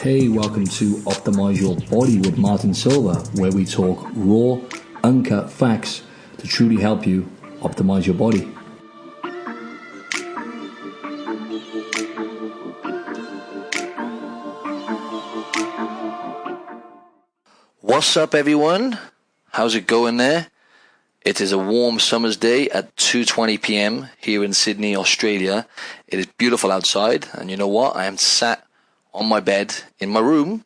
Hey, welcome to Optimize Your Body with Martin Silva, where we talk raw, uncut facts to truly help you optimize your body. What's up, everyone? How's it going there? It is a warm summer's day at 2:20 p.m. here in Sydney, Australia. It is beautiful outside, and you know what? I am sat on my bed in my room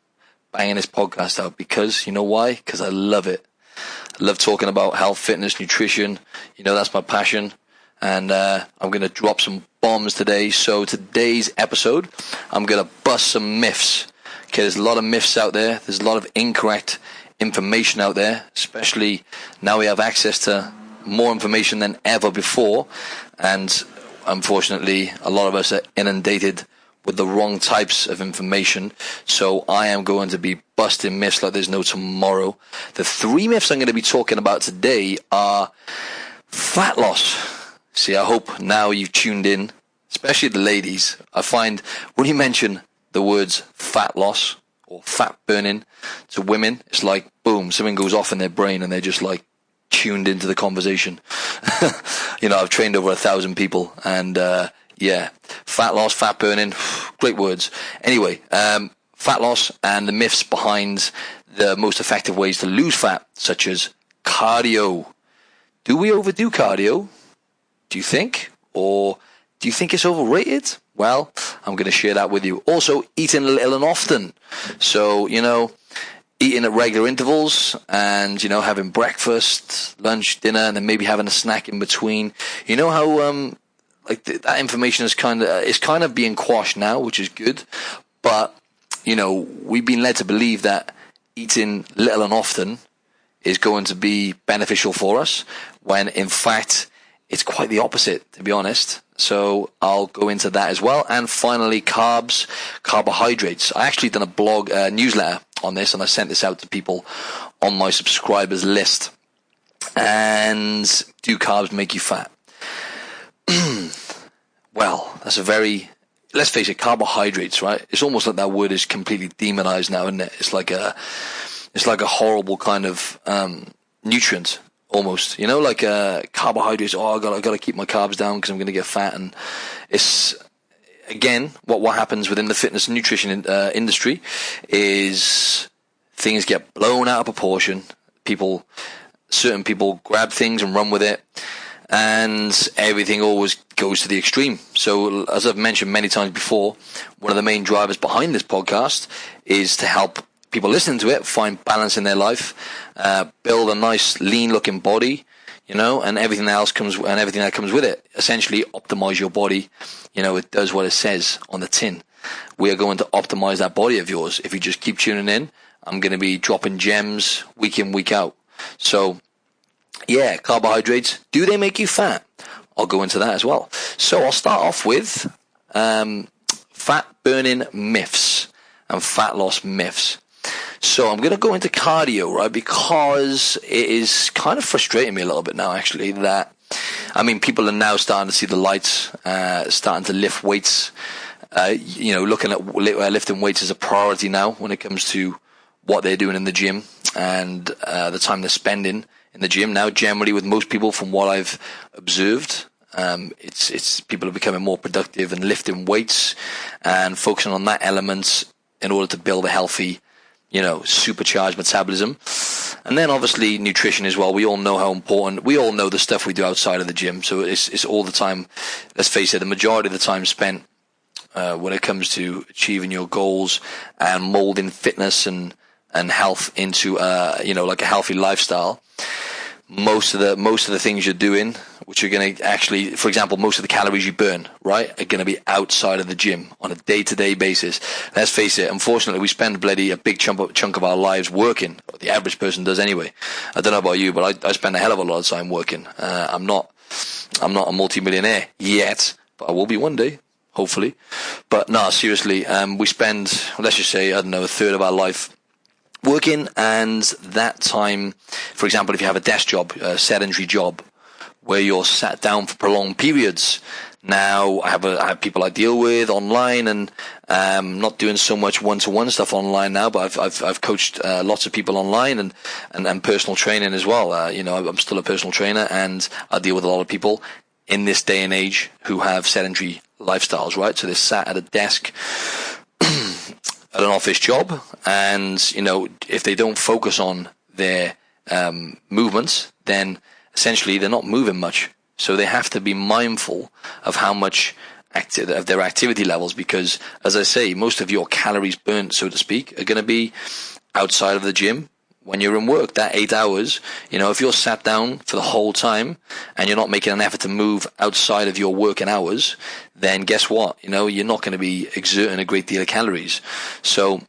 banging this podcast out because, you know why? Because I love it. I love talking about health, fitness, nutrition. You know, that's my passion. And I'm going to drop some bombs today. So today's episode, I'm going to bust some myths. Okay, there's a lot of myths out there. There's a lot of incorrect information out there, especially now we have access to more information than ever before. And unfortunately, a lot of us are inundated with the wrong types of information. So I am going to be busting myths like there's no tomorrow. The three myths I'm going to be talking about today are fat loss. See, I hope now you've tuned in, especially the ladies. I find when you mention the words fat loss or fat burning to women, it's like, boom, something goes off in their brain and they're just like tuned into the conversation. You know, I've trained over 1,000 people and, yeah, fat loss, fat burning, great words. Anyway, fat loss and the myths behind the most effective ways to lose fat, such as cardio. Do we overdo cardio? Do you think? Or do you think it's overrated? Well, I'm going to share that with you. Also, eating little and often. So, you know, eating at regular intervals and, you know, having breakfast, lunch, dinner, and then maybe having a snack in between. You know how, that information is kind of being quashed now, which is good. But, you know, we've been led to believe that eating little and often is going to be beneficial for us, when in fact it's quite the opposite, to be honest. So I'll go into that as well. And finally, carbs, carbohydrates. I actually done a blog newsletter on this, and I sent this out to people on my subscribers list. And do carbs make you fat? Well, that's let's face it, carbohydrates, right? It's almost like that word is completely demonized now, isn't it? It's like a horrible kind of nutrient, almost. You know, like carbohydrates. Oh, I gotta keep my carbs down because I'm going to get fat. And it's again what happens within the fitness and nutrition industry is things get blown out of proportion. Certain people grab things and run with it. And everything always goes to the extreme. So, as I've mentioned many times before, one of the main drivers behind this podcast is to help people listening to it find balance in their life, build a nice, lean-looking body, you know, and everything that comes with it. Essentially, optimize your body. You know, it does what it says on the tin. We are going to optimize that body of yours. If you just keep tuning in, I'm going to be dropping gems week in, week out. So, yeah, carbohydrates, do they make you fat? I'll go into that as well. So I'll start off with fat burning myths and fat loss myths. So I'm going to go into cardio, right, because it is kind of frustrating me a little bit now, actually, that, I mean, people are now starting to see the lights, starting to lift weights, you know, looking at lifting weights as a priority now when it comes to what they're doing in the gym and the time they're spending in the gym now. Generally, with most people, from what I've observed, it's people are becoming more productive and lifting weights and focusing on that element in order to build a healthy, you know, supercharged metabolism. And then obviously nutrition as well. We all know how important, we all know the stuff we do outside of the gym. So it's all the time, let's face it, the majority of the time spent when it comes to achieving your goals and molding fitness and health into, you know, like a healthy lifestyle. Most of the things you're doing, which are going to actually, for example, most of the calories you burn, right, are going to be outside of the gym on a day-to-day basis. Let's face it, unfortunately, we spend a big chunk of our lives working. The average person does anyway. I don't know about you, but I spend a hell of a lot of time working. I'm not a multi-millionaire yet, but I will be one day, hopefully. But no, seriously, we spend, let's just say, I don't know, a third of our life working, and that time, for example, if you have a desk job, a sedentary job, where you're sat down for prolonged periods, Now I have people I deal with online, and not doing so much one-to-one stuff online now, but I've coached lots of people online and personal training as well. I'm still a personal trainer, and I deal with a lot of people in this day and age who have sedentary lifestyles, right? So they're sat at a desk at an office job, and if they don't focus on their movements, then essentially they're not moving much. So they have to be mindful of how much of their activity levels, because, as I say, most of your calories burnt, so to speak, are going to be outside of the gym when you're in work. That 8 hours, if you're sat down for the whole time and you're not making an effort to move outside of your working hours, then guess what? You're not going to be exerting a great deal of calories. So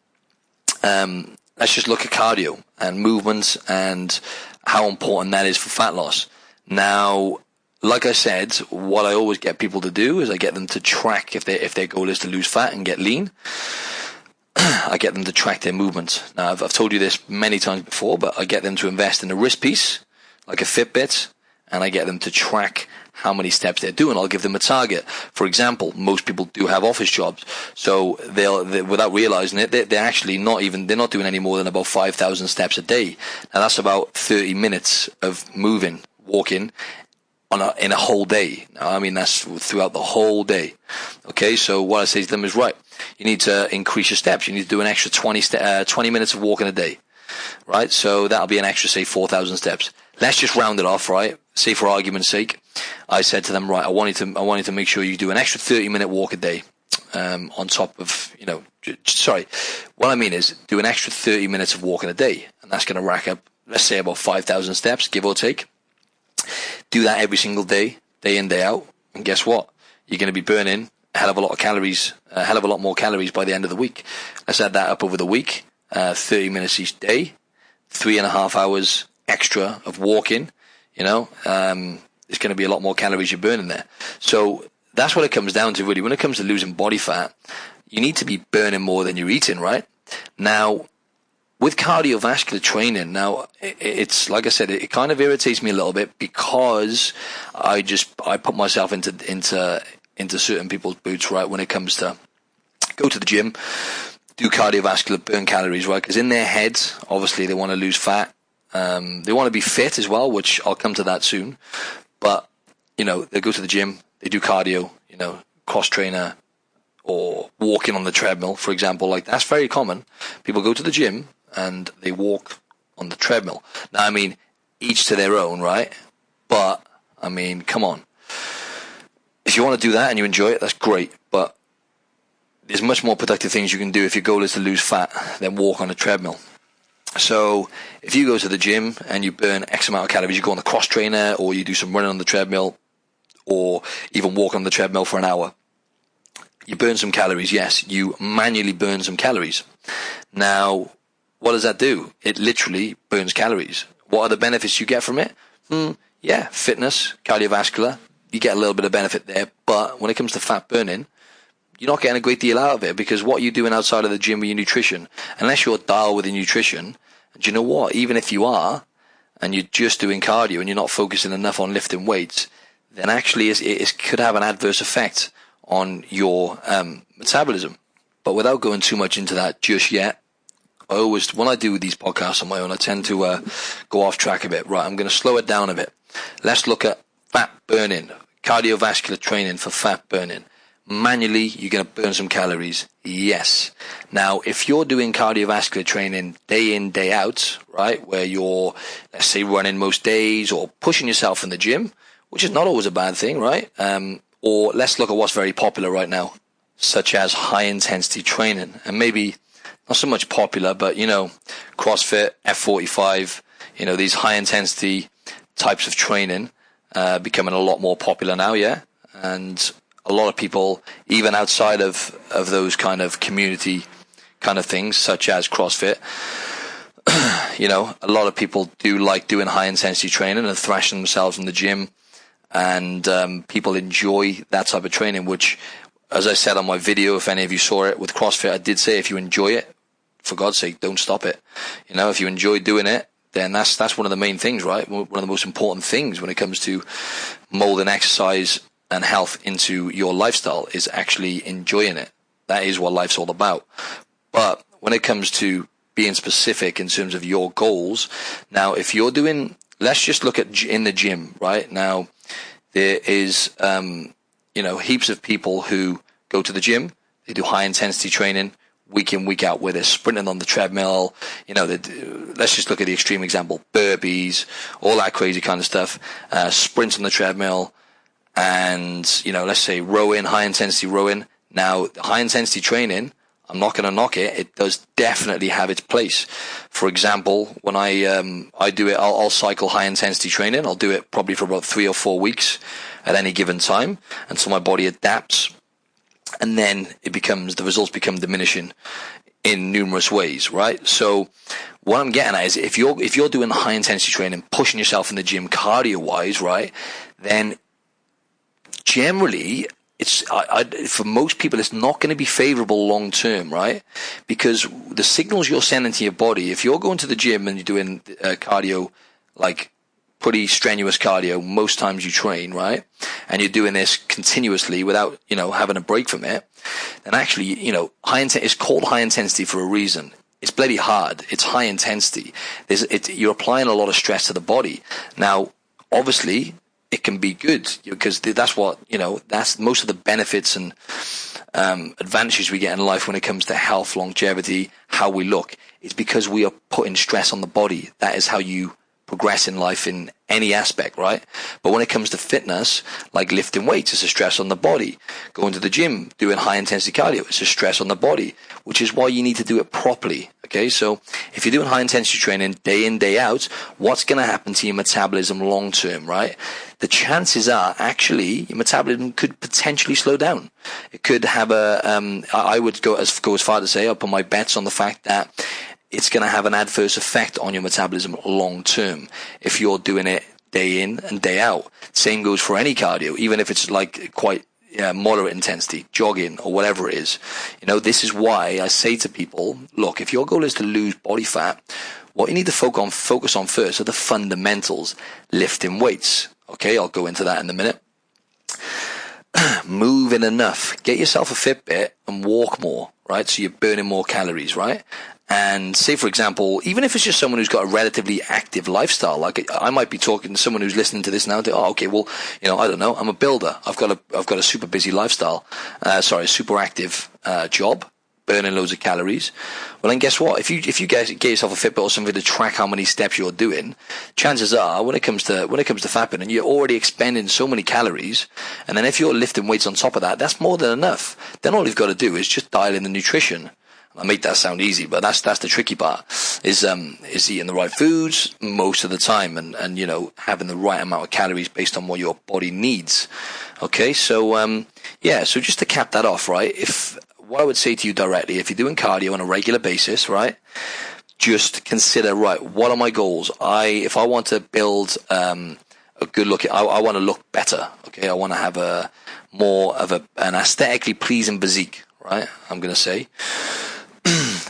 let's just look at cardio and movements and how important that is for fat loss. Now, like I said, what I always get people to do is I get them to track, if their goal is to lose fat and get lean, I get them to track their movements. Now, I've told you this many times before, but I get them to invest in a wrist piece, like a Fitbit, and I get them to track how many steps they're doing. I'll give them a target. For example, most people do have office jobs, so they'll without realizing it, they're actually they're not doing any more than about 5,000 steps a day. Now, that's about 30 minutes of walking, in a whole day. Now, that's throughout the whole day. Okay, so what I say to them is, right, you need to increase your steps. You need to do an extra 20 minutes of walking a day, right? So that'll be an extra, say, 4,000 steps. Let's just round it off, right? Say, for argument's sake, I said to them, right, I want you to make sure you do an extra 30-minute walk a day, on top of, what I mean is do an extra 30 minutes of walking a day, and that's going to rack up, let's say, about 5,000 steps, give or take. Do that every single day, day in, day out, and guess what? You're going to be burning a hell of a lot of calories, a hell of a lot more calories by the end of the week. Let's add that up over the week, 30 minutes each day, 3.5 hours extra of walking, there's going to be a lot more calories you're burning there. So that's what it comes down to, really. When it comes to losing body fat, you need to be burning more than you're eating, right? Now, with cardiovascular training, now it's like I said, it kind of irritates me a little bit, because I put myself into certain people's boots, right? When it comes to go to the gym, do cardiovascular, burn calories, right? Because in their heads, obviously they want to lose fat, they want to be fit as well, which I'll come to that soon. But they go to the gym, they do cardio, cross trainer, or walking on the treadmill, for example. Like, that's very common. People go to the gym and they walk on the treadmill. Now, each to their own, right? But, come on. If you want to do that and you enjoy it, that's great. But there's much more productive things you can do if your goal is to lose fat than walk on a treadmill. So if you go to the gym and you burn X amount of calories, you go on the cross trainer, or you do some running on the treadmill, or even walk on the treadmill for an hour, you burn some calories. Yes, you manually burn some calories. Now, what does that do? It literally burns calories. What are the benefits you get from it? Yeah, fitness, cardiovascular, you get a little bit of benefit there. But when it comes to fat burning, you're not getting a great deal out of it, because what you're doing outside of the gym with your nutrition, unless you're dialed with your nutrition, and you know what? Even if you are, and you're just doing cardio and you're not focusing enough on lifting weights, then actually it could have an adverse effect on your metabolism. But without going too much into that just yet, when I do these podcasts on my own, I tend to go off track a bit. Right, I'm going to slow it down a bit. Let's look at fat burning, cardiovascular training for fat burning. Manually, you're going to burn some calories. Yes. Now, if you're doing cardiovascular training day in, day out, right, where you're, let's say, running most days or pushing yourself in the gym, which is not always a bad thing, right? Or let's look at what's very popular right now, such as high-intensity training. And maybe not so much popular, but, CrossFit, F45, these high-intensity types of training becoming a lot more popular now, yeah? And a lot of people, even outside of those kind of community kind of things, such as CrossFit, a lot of people do like doing high-intensity training and thrashing themselves in the gym. And people enjoy that type of training, which, as I said on my video, if any of you saw it with CrossFit, I did say if you enjoy it, for God's sake, don't stop it. If you enjoy doing it, then that's one of the main things, right? One of the most important things when it comes to molding exercise and health into your lifestyle is actually enjoying it. That is what life's all about. But when it comes to being specific in terms of your goals, now if you're doing, let's just look at in the gym right now. There is heaps of people who go to the gym, they do high intensity training week in, week out, where they're sprinting on the treadmill. Let's just look at the extreme example: burpees, all that crazy kind of stuff, sprints on the treadmill, and let's say rowing, high intensity rowing. Now, high intensity training, I'm not going to knock it. It does definitely have its place. For example, when I do it, I'll cycle high intensity training. I'll do it probably for about 3 or 4 weeks at any given time until my body adapts, and then the results become diminishing in numerous ways, right? So what I'm getting at is if you're doing high intensity training, pushing yourself in the gym cardio wise, right, then generally for most people, it's not going to be favorable long term, right? Because the signals you're sending to your body, if you're going to the gym and you're doing cardio, like pretty strenuous cardio, most times you train, right? And you're doing this continuously without, having a break from it, then actually, it's called high intensity for a reason. It's bloody hard. It's high intensity. You're applying a lot of stress to the body. Now, obviously, it can be good because that's most of the benefits and advantages we get in life when it comes to health, longevity, how we look. It's because we are putting stress on the body. That is how you progress in life in any aspect, right? But when it comes to fitness, like lifting weights, it's a stress on the body. Going to the gym, doing high intensity cardio, it's a stress on the body, which is why you need to do it properly. Okay, so if you're doing high intensity training day in, day out, what's going to happen to your metabolism long term, right? The chances are actually your metabolism could potentially slow down. It could have I would go as far to say, I'll put my bets on the fact that it's going to have an adverse effect on your metabolism long term if you're doing it day in and day out. Same goes for any cardio, even if it's like quite moderate intensity, jogging or whatever it is. This is why I say to people, look, if your goal is to lose body fat, what you need to focus on first are the fundamentals, lifting weights. Okay, I'll go into that in a minute. Moving enough. Get yourself a Fitbit and walk more, right? So you're burning more calories, right? And say, for example, even if it's just someone who's got a relatively active lifestyle, like I might be talking to someone who's listening to this now, okay, well, I don't know, I'm a builder. I've got a super busy lifestyle, a super active job, burning loads of calories. Well, then guess what? If you get yourself a Fitbit or something to track how many steps you're doing, chances are when it comes to fat burning, you're already expending so many calories, and then if you're lifting weights on top of that, that's more than enough. Then all you've got to do is just dial in the nutrition. I make that sound easy, but that's the tricky part, is eating the right foods most of the time and having the right amount of calories based on what your body needs. Okay, so so just to cap that off, right, what I would say to you directly, if you're doing cardio on a regular basis, right, just consider, right, what are my goals? If I want to build a good look, I want to look better, okay, I want to have a more of an aesthetically pleasing physique, right, I'm going to say.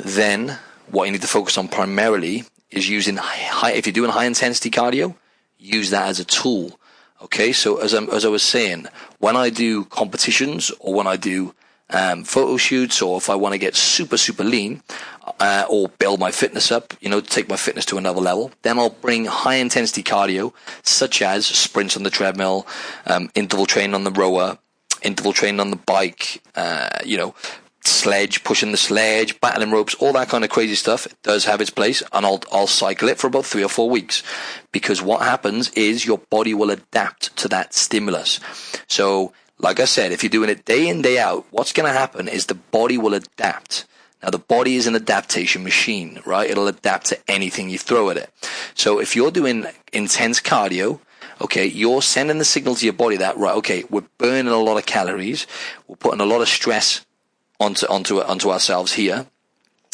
Then what you need to focus on primarily is using if you're doing high intensity cardio, use that as a tool. Okay, so as I was saying, when I do competitions or when I do photo shoots, or if I want to get super lean or build my fitness up, take my fitness to another level, then I'll bring high intensity cardio such as sprints on the treadmill, interval training on the rower, interval training on the bike, pushing the sledge, battling ropes, all that kind of crazy stuff. It does have its place, and I'll cycle it for about 3 or 4 weeks, because what happens is your body will adapt to that stimulus. So, like I said, if you're doing it day in, day out, what's going to happen is the body will adapt. Now, the body is an adaptation machine, right? It'll adapt to anything you throw at it. So if you're doing intense cardio, okay, you're sending the signal to your body that, right, okay, we're burning a lot of calories, we're putting a lot of stress onto ourselves here.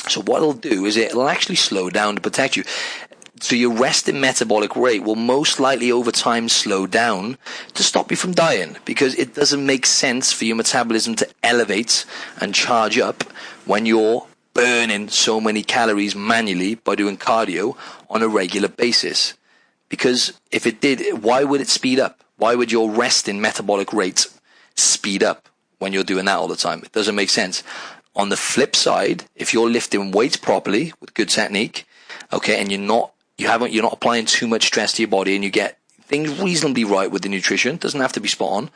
So what it'll do is it'll actually slow down to protect you. So your resting metabolic rate will most likely over time slow down to stop you from dying, because it doesn't make sense for your metabolism to elevate and charge up when you're burning so many calories manually by doing cardio on a regular basis. Because if it did, why would it speed up? Why would your resting metabolic rate speed up when you're doing that all the time. It doesn't make sense. On the flip side, if you're lifting weights properly with good technique, okay, and you're not applying too much stress to your body, and you get things reasonably right with the nutrition, doesn't have to be spot on.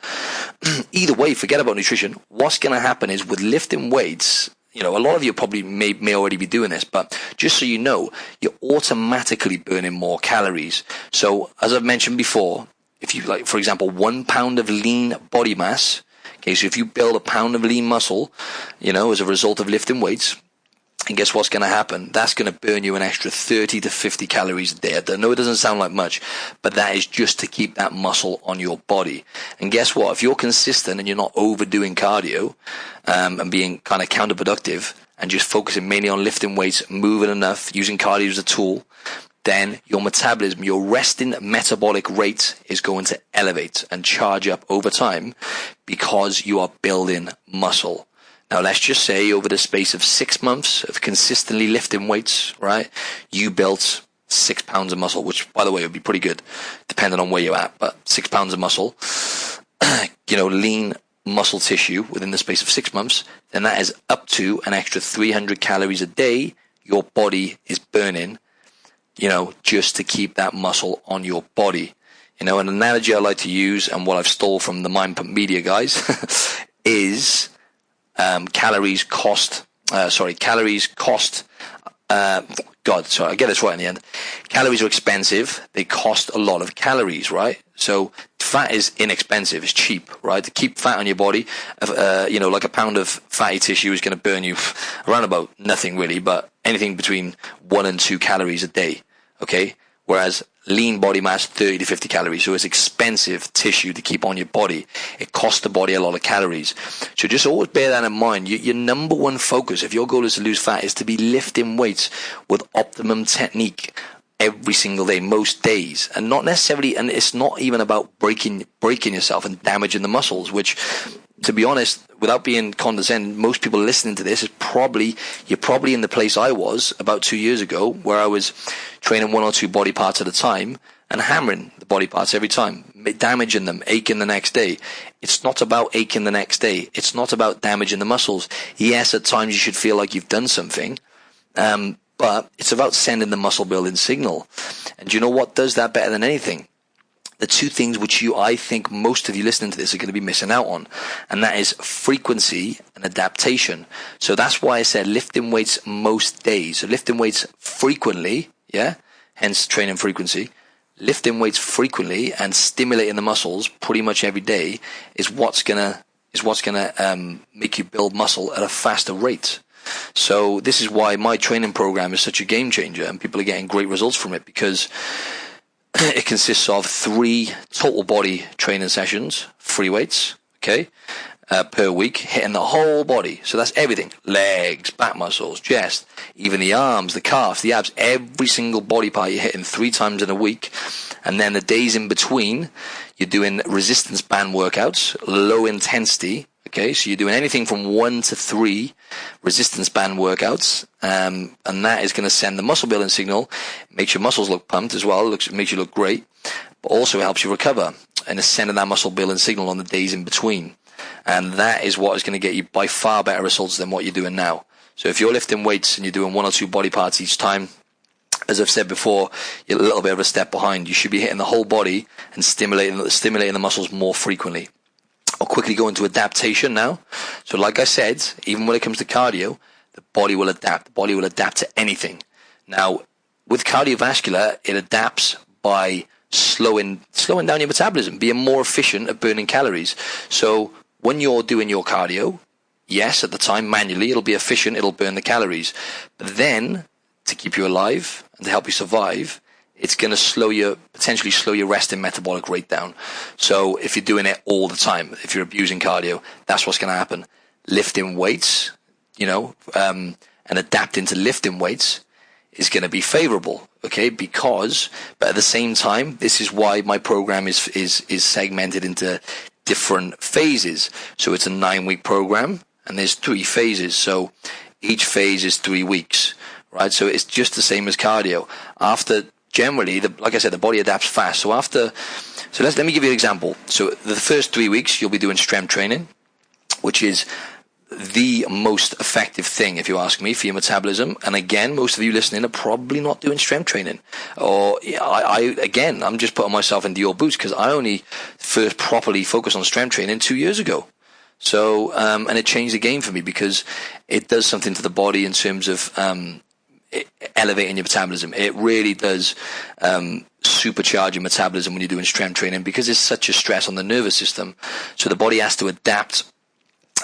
Either way, forget about nutrition. What's going to happen is with lifting weights, a lot of you probably may already be doing this, but just so you know, you're automatically burning more calories. So as I've mentioned before, if you for example, 1 pound of lean body mass, okay, so if you build a pound of lean muscle, as a result of lifting weights, and guess what's going to happen? That's going to burn you an extra 30 to 50 calories a day. I know it doesn't sound like much, but that is just to keep that muscle on your body. And guess what? If you're consistent and you're not overdoing cardio and being kind of counterproductive and just focusing mainly on lifting weights, moving enough, using cardio as a tool, then your metabolism, your resting metabolic rate is going to elevate and charge up over time because you are building muscle. Now, let's just say over the space of 6 months of consistently lifting weights, right, you built 6 pounds of muscle, which, by the way, would be pretty good, depending on where you're at. But 6 pounds of muscle, lean muscle tissue within the space of 6 months, then that is up to an extra 300 calories a day your body is burning, just to keep that muscle on your body. An analogy I like to use, and what I've stole from the Mind Pump Media guys, is calories cost. I get this right in the end. Calories are expensive. They cost a lot of calories, right? So fat is inexpensive. It's cheap, right? To keep fat on your body, like a pound of fatty tissue is going to burn you around about nothing really, but anything between 1 and 2 calories a day, okay? Whereas lean body mass, 30 to 50 calories. So it's expensive tissue to keep on your body. It costs the body a lot of calories. So just always bear that in mind. Your number one focus, if your goal is to lose fat, is to be lifting weights with optimum technique every single day, most days. And not necessarily, and it's not even about breaking yourself and damaging the muscles, which, to be honest, without being condescending, most people listening to this you're probably in the place I was about 2 years ago, where I was training 1 or 2 body parts at a time and hammering the body parts every time, damaging them, aching the next day. It's not about aching the next day. It's not about damaging the muscles. Yes, at times you should feel like you've done something, but it's about sending the muscle building signal. And do you know what does that better than anything? The 2 things which I think most of you listening to this are going to be missing out on, and that is frequency and adaptation. So that's why I said lifting weights most days. So lifting weights frequently, hence training frequency. Lifting weights frequently and stimulating the muscles pretty much every day is what's gonna make you build muscle at a faster rate. So this is why my training program is such a game changer, and people are getting great results from it, because it consists of 3 total body training sessions, free weights, per week, hitting the whole body. So that's everything: legs, back muscles, chest, even the arms, the calves, the abs, every single body part you're hitting 3 times in a week. And then the days in between, you're doing resistance band workouts, low intensity. Okay, so you're doing anything from 1 to 3 resistance band workouts, and that is going to send the muscle building signal, makes your muscles look pumped as well, makes you look great, but also helps you recover, and is sending that muscle building signal on the days in between. And that is what is going to get you by far better results than what you're doing now. So if you're lifting weights and you're doing 1 or 2 body parts each time, as I've said before, you're a little bit of a step behind. You should be hitting the whole body and stimulating the muscles more frequently. I'll quickly go into adaptation now. So like I said, even when it comes to cardio, the body will adapt. The body will adapt to anything. Now, with cardiovascular, it adapts by slowing down your metabolism, being more efficient at burning calories. So when you're doing your cardio, yes, at the time, manually, it'll be efficient, it'll burn the calories. But then, to keep you alive and to help you survive, it's going to potentially slow your resting metabolic rate down. So if you're doing it all the time, if you're abusing cardio, that's what's going to happen. Lifting weights, and adapting to lifting weights is going to be favorable, okay? But at the same time, this is why my program is segmented into different phases. So it's a 9-week program, and there's 3 phases. So each phase is 3 weeks, right? So it's just the same as cardio. Generally, like I said, the body adapts fast. So after So let me give you an example. So the first 3 weeks, you'll be doing strength training, which is the most effective thing, if you ask me, for your metabolism. And again, most of you listening are probably not doing strength training. Or I'm just putting myself into your boots, because I only first properly focused on strength training 2 years ago. So, and it changed the game for me, because it does something to the body in terms of elevating your metabolism. It really does supercharge your metabolism when you're doing strength training, because it's such a stress on the nervous system. So the body has to adapt.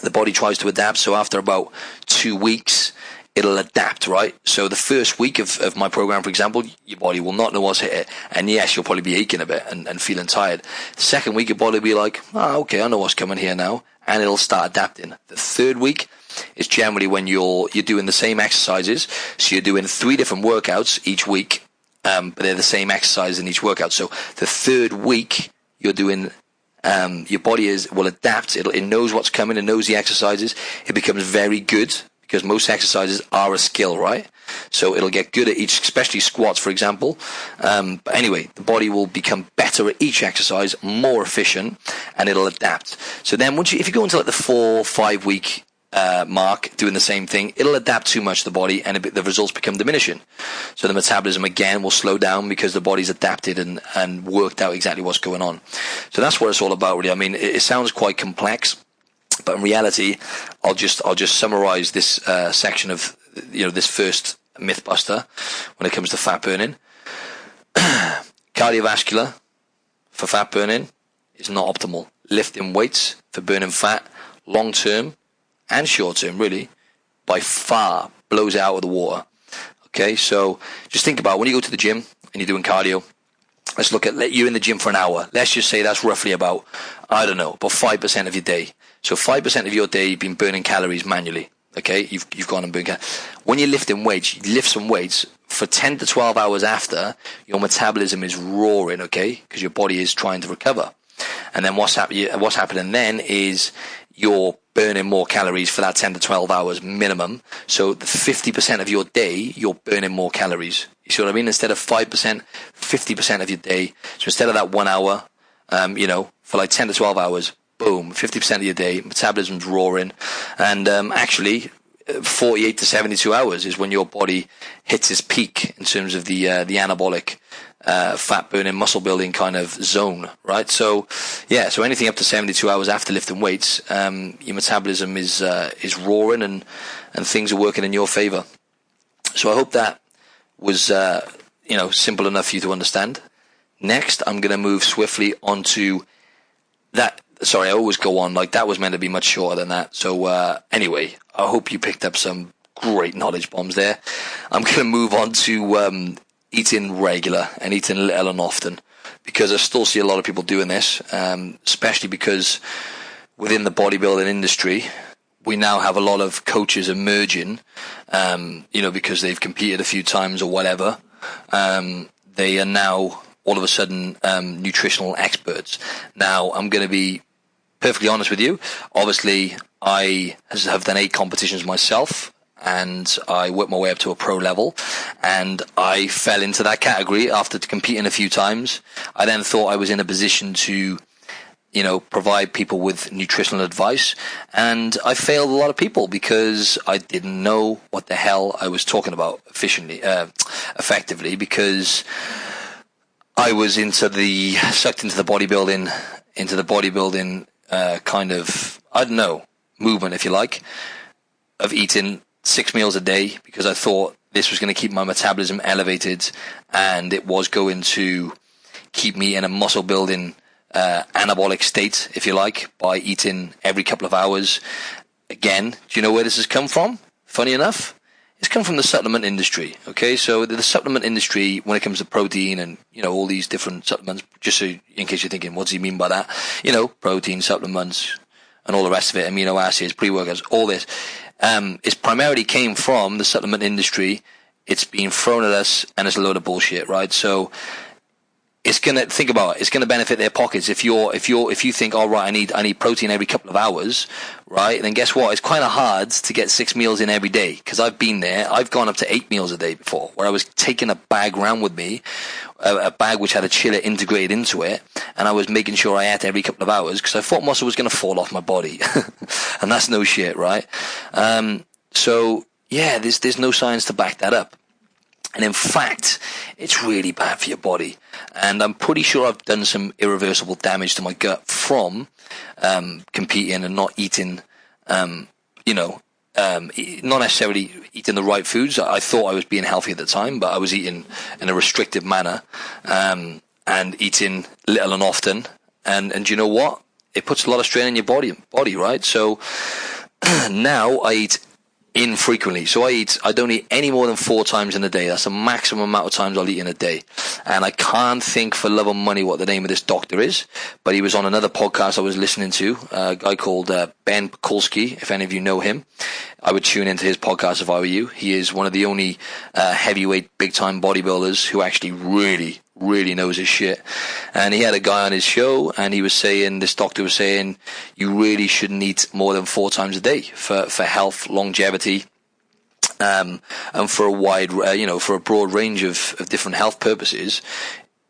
The body tries to adapt. So after about 2 weeks, it'll adapt, right? So the first week of my program, for example, your body will not know what's hit it. And yes, you'll probably be aching a bit and feeling tired. The second week, your body will be like, okay, I know what's coming here now. And it'll start adapting. The third week is generally when you're doing the same exercises. So you're doing 3 different workouts each week, but they're the same exercise in each workout. So the third week, you're doing your body will adapt. It knows what's coming. It knows the exercises. It becomes very good, because most exercises are a skill, right? So it'll get good at each, especially squats, for example. But anyway, the body will become better at each exercise, more efficient, and it'll adapt. So then if you go into like the 4-5 week mark doing the same thing, it'll adapt too much to the body, and the results become diminishing. So the metabolism again will slow down, because the body's adapted and worked out exactly what's going on. So that's what it's all about, really. I mean, it sounds quite complex, but in reality, I'll just summarize this section of this first myth buster when it comes to fat burning. Cardiovascular for fat burning is not optimal. Lifting weights for burning fat, long term and short term, really, by far blows it out of the water. Okay, so just think about when you go to the gym and you're doing cardio. Let's look at you're in the gym for an hour. Let's just say that's roughly about 5% of your day. So 5% of your day you've been burning calories manually. Okay, you've gone and burned calories. When you're lifting weights, you lift some weights for 10 to 12 hours after, your metabolism is roaring, okay, because your body is trying to recover. And then what's happening then is you're burning more calories for that 10 to 12 hours minimum. So the 50% of your day, you're burning more calories. You see what I mean? Instead of 5%, 50% of your day. So instead of that 1 hour, for like 10 to 12 hours, boom, 50% of your day, metabolism's roaring. And actually, 48 to 72 hours is when your body hits its peak in terms of the anabolic fat burning, muscle building kind of zone, right? So so anything up to 72 hours after lifting weights, your metabolism is roaring and things are working in your favor. So I hope that was simple enough for you to understand. Next, I'm going to move swiftly onto that. Sorry, I always go on, like that was meant to be much shorter than that. So anyway, I hope you picked up some great knowledge bombs there. I'm going to move on to eating regular and eating little and often, because I still see a lot of people doing this, especially because within the bodybuilding industry, we now have a lot of coaches emerging, because they've competed a few times or whatever. They are now all of a sudden nutritional experts. Now, I'm going to be perfectly honest with you. Obviously, I have done 8 competitions myself, and I worked my way up to a pro level, and I fell into that category after competing a few times. I then thought I was in a position to, provide people with nutritional advice, and I failed a lot of people because I didn't know what the hell I was talking about effectively, because I was sucked into the bodybuilding kind of, movement, if you like, of eating 6 meals a day, because I thought this was going to keep my metabolism elevated, and it was going to keep me in a muscle building anabolic state, if you like, by eating every couple of hours. Again, do you know where this has come from? Funny enough, it's come from the supplement industry. Okay, so the supplement industry, when it comes to protein and all these different supplements, just so in case you're thinking, what does he mean by that? Protein supplements and all the rest of it, amino acids, pre-workouts, all this. It primarily came from the supplement industry. It's been thrown at us, and it's a load of bullshit, right? So it's going to think about it. It's going to benefit their pockets. If you think, all right, I need protein every couple of hours, right? Then guess what? It's kind of hard to get 6 meals in every day, because I've been there. I've gone up to 8 meals a day before, where I was taking a bag around with me, a bag which had a chiller integrated into it, and I was making sure I ate every couple of hours because I thought muscle was going to fall off my body, and that's no shit, right? So yeah, there's no science to back that up. And in fact, it's really bad for your body. And I'm pretty sure I've done some irreversible damage to my gut from competing and not eating, not necessarily eating the right foods. I thought I was being healthy at the time, but I was eating in a restrictive manner and eating little and often. And you know what? It puts a lot of strain on your body, right? So now I eat infrequently. So I don't eat any more than 4 times in a day. That's the maximum amount of times I'll eat in a day. And I can't think for love or money what the name of this doctor is, but he was on another podcast I was listening to, a guy called Ben Pakulski, if any of you know him. I would tune into his podcast if I were you. He is one of the only heavyweight big-time bodybuilders who actually really knows his shit. And he had a guy on his show, and this doctor was saying, you really shouldn't eat more than 4 times a day for health, longevity, and for a wide, for a broad range of different health purposes.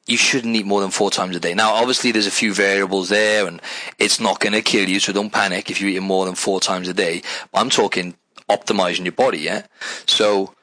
You shouldn't eat more than 4 times a day. Now, obviously, there's a few variables there, and it's not going to kill you, so don't panic if you eat more than 4 times a day. I'm talking optimizing your body, yeah? So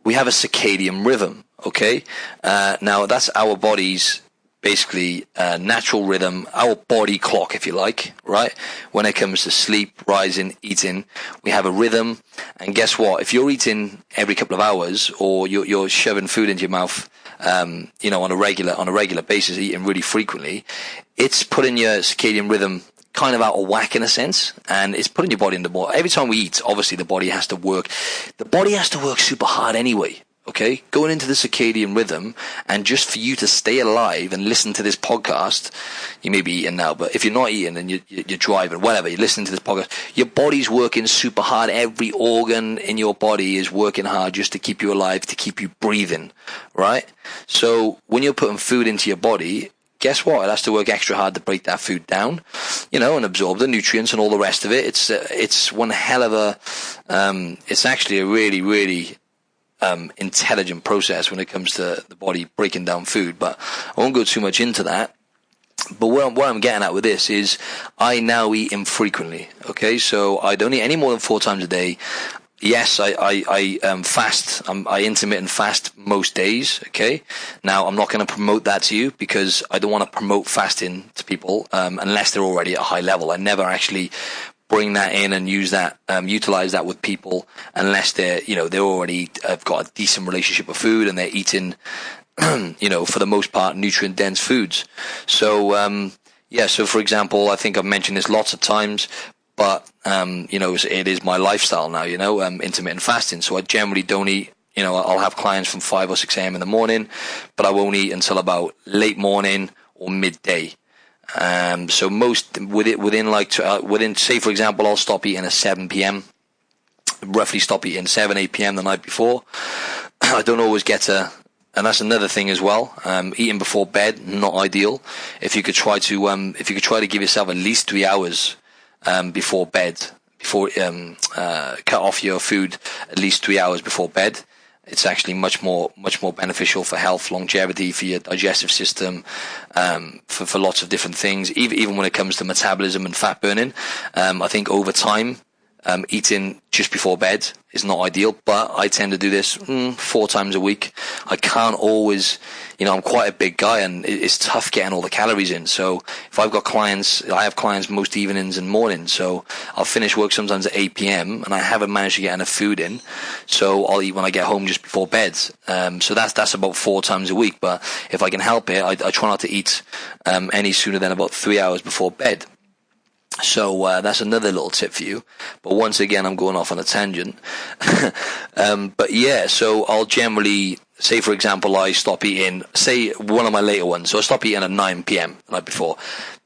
we have a circadian rhythm, okay? Now, that's our body's basically natural rhythm, our body clock, if you like, right? When it comes to sleep, rising, eating, we have a rhythm. And guess what? If you're eating every couple of hours, or you're shoving food into your mouth, on a regular basis, eating really frequently, it's putting your circadian rhythm kind of out of whack in a sense, and it's putting your body into more. Every time we eat, obviously the body has to work. The body has to work super hard anyway. Okay, going into the circadian rhythm, and just for you to stay alive and listen to this podcast, you may be eating now, but if you're not eating and you're driving, whatever, you're listening to this podcast, your body's working super hard. Every organ in your body is working hard just to keep you alive, to keep you breathing, right? So when you're putting food into your body, guess what? It has to work extra hard to break that food down, and absorb the nutrients and all the rest of it. It's one hell of a, it's actually a really, really intelligent process when it comes to the body breaking down food, but I won't go too much into that. But what I'm getting at with this is I now eat infrequently, okay? So I don't eat any more than 4 times a day. Yes, I fast. I intermittent fast most days, okay? Now, I'm not going to promote that to you because I don't want to promote fasting to people unless they're already at a high level. I never actually bring that in and utilize that with people unless they're already have got a decent relationship with food and they're eating, for the most part, nutrient dense foods. So, so for example, I think I've mentioned this lots of times, but, it is my lifestyle now, intermittent fasting. So I generally don't eat, I'll have clients from 5 or 6 a.m. in the morning, but I won't eat until about late morning or midday. So within, say for example, I'll stop eating at 7 p.m. Roughly stop eating 8 p.m. the night before. I don't always get and that's another thing as well. Eating before bed, not ideal. If you could try to give yourself at least 3 hours before bed, cut off your food at least 3 hours before bed. It's actually much more beneficial for health, longevity, for your digestive system, for lots of different things. Even when it comes to metabolism and fat burning, I think over time, eating just before bed is not ideal. But I tend to do this 4 times a week. I can't always, I'm quite a big guy, and it's tough getting all the calories in. So if I've got clients, I have clients most evenings and mornings. So I'll finish work sometimes at 8 p.m. and I haven't managed to get enough food in. So I'll eat when I get home just before bed. So that's about 4 times a week. But if I can help it, I try not to eat any sooner than about 3 hours before bed. So that's another little tip for you. But once again, I'm going off on a tangent. But yeah, so I'll generally say, for example, I stop eating, say one of my later ones. So I stop eating at 9 p.m. the night before.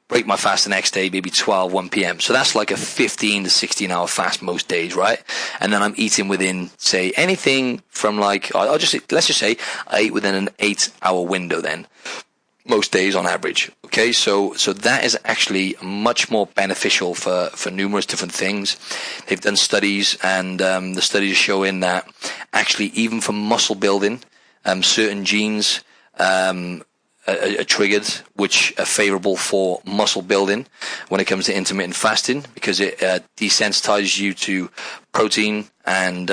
break my fast the next day, maybe 1 p.m. So that's like a 15 to 16 hour fast most days, right? And then I'm eating within, say, anything from like, let's just say I eat within an 8-hour window then, most days on average. Okay, so that is actually much more beneficial for numerous different things. They've done studies, and the studies are showing that actually even for muscle building, certain genes are triggered, which are favorable for muscle building when it comes to intermittent fasting, because it desensitizes you to protein, and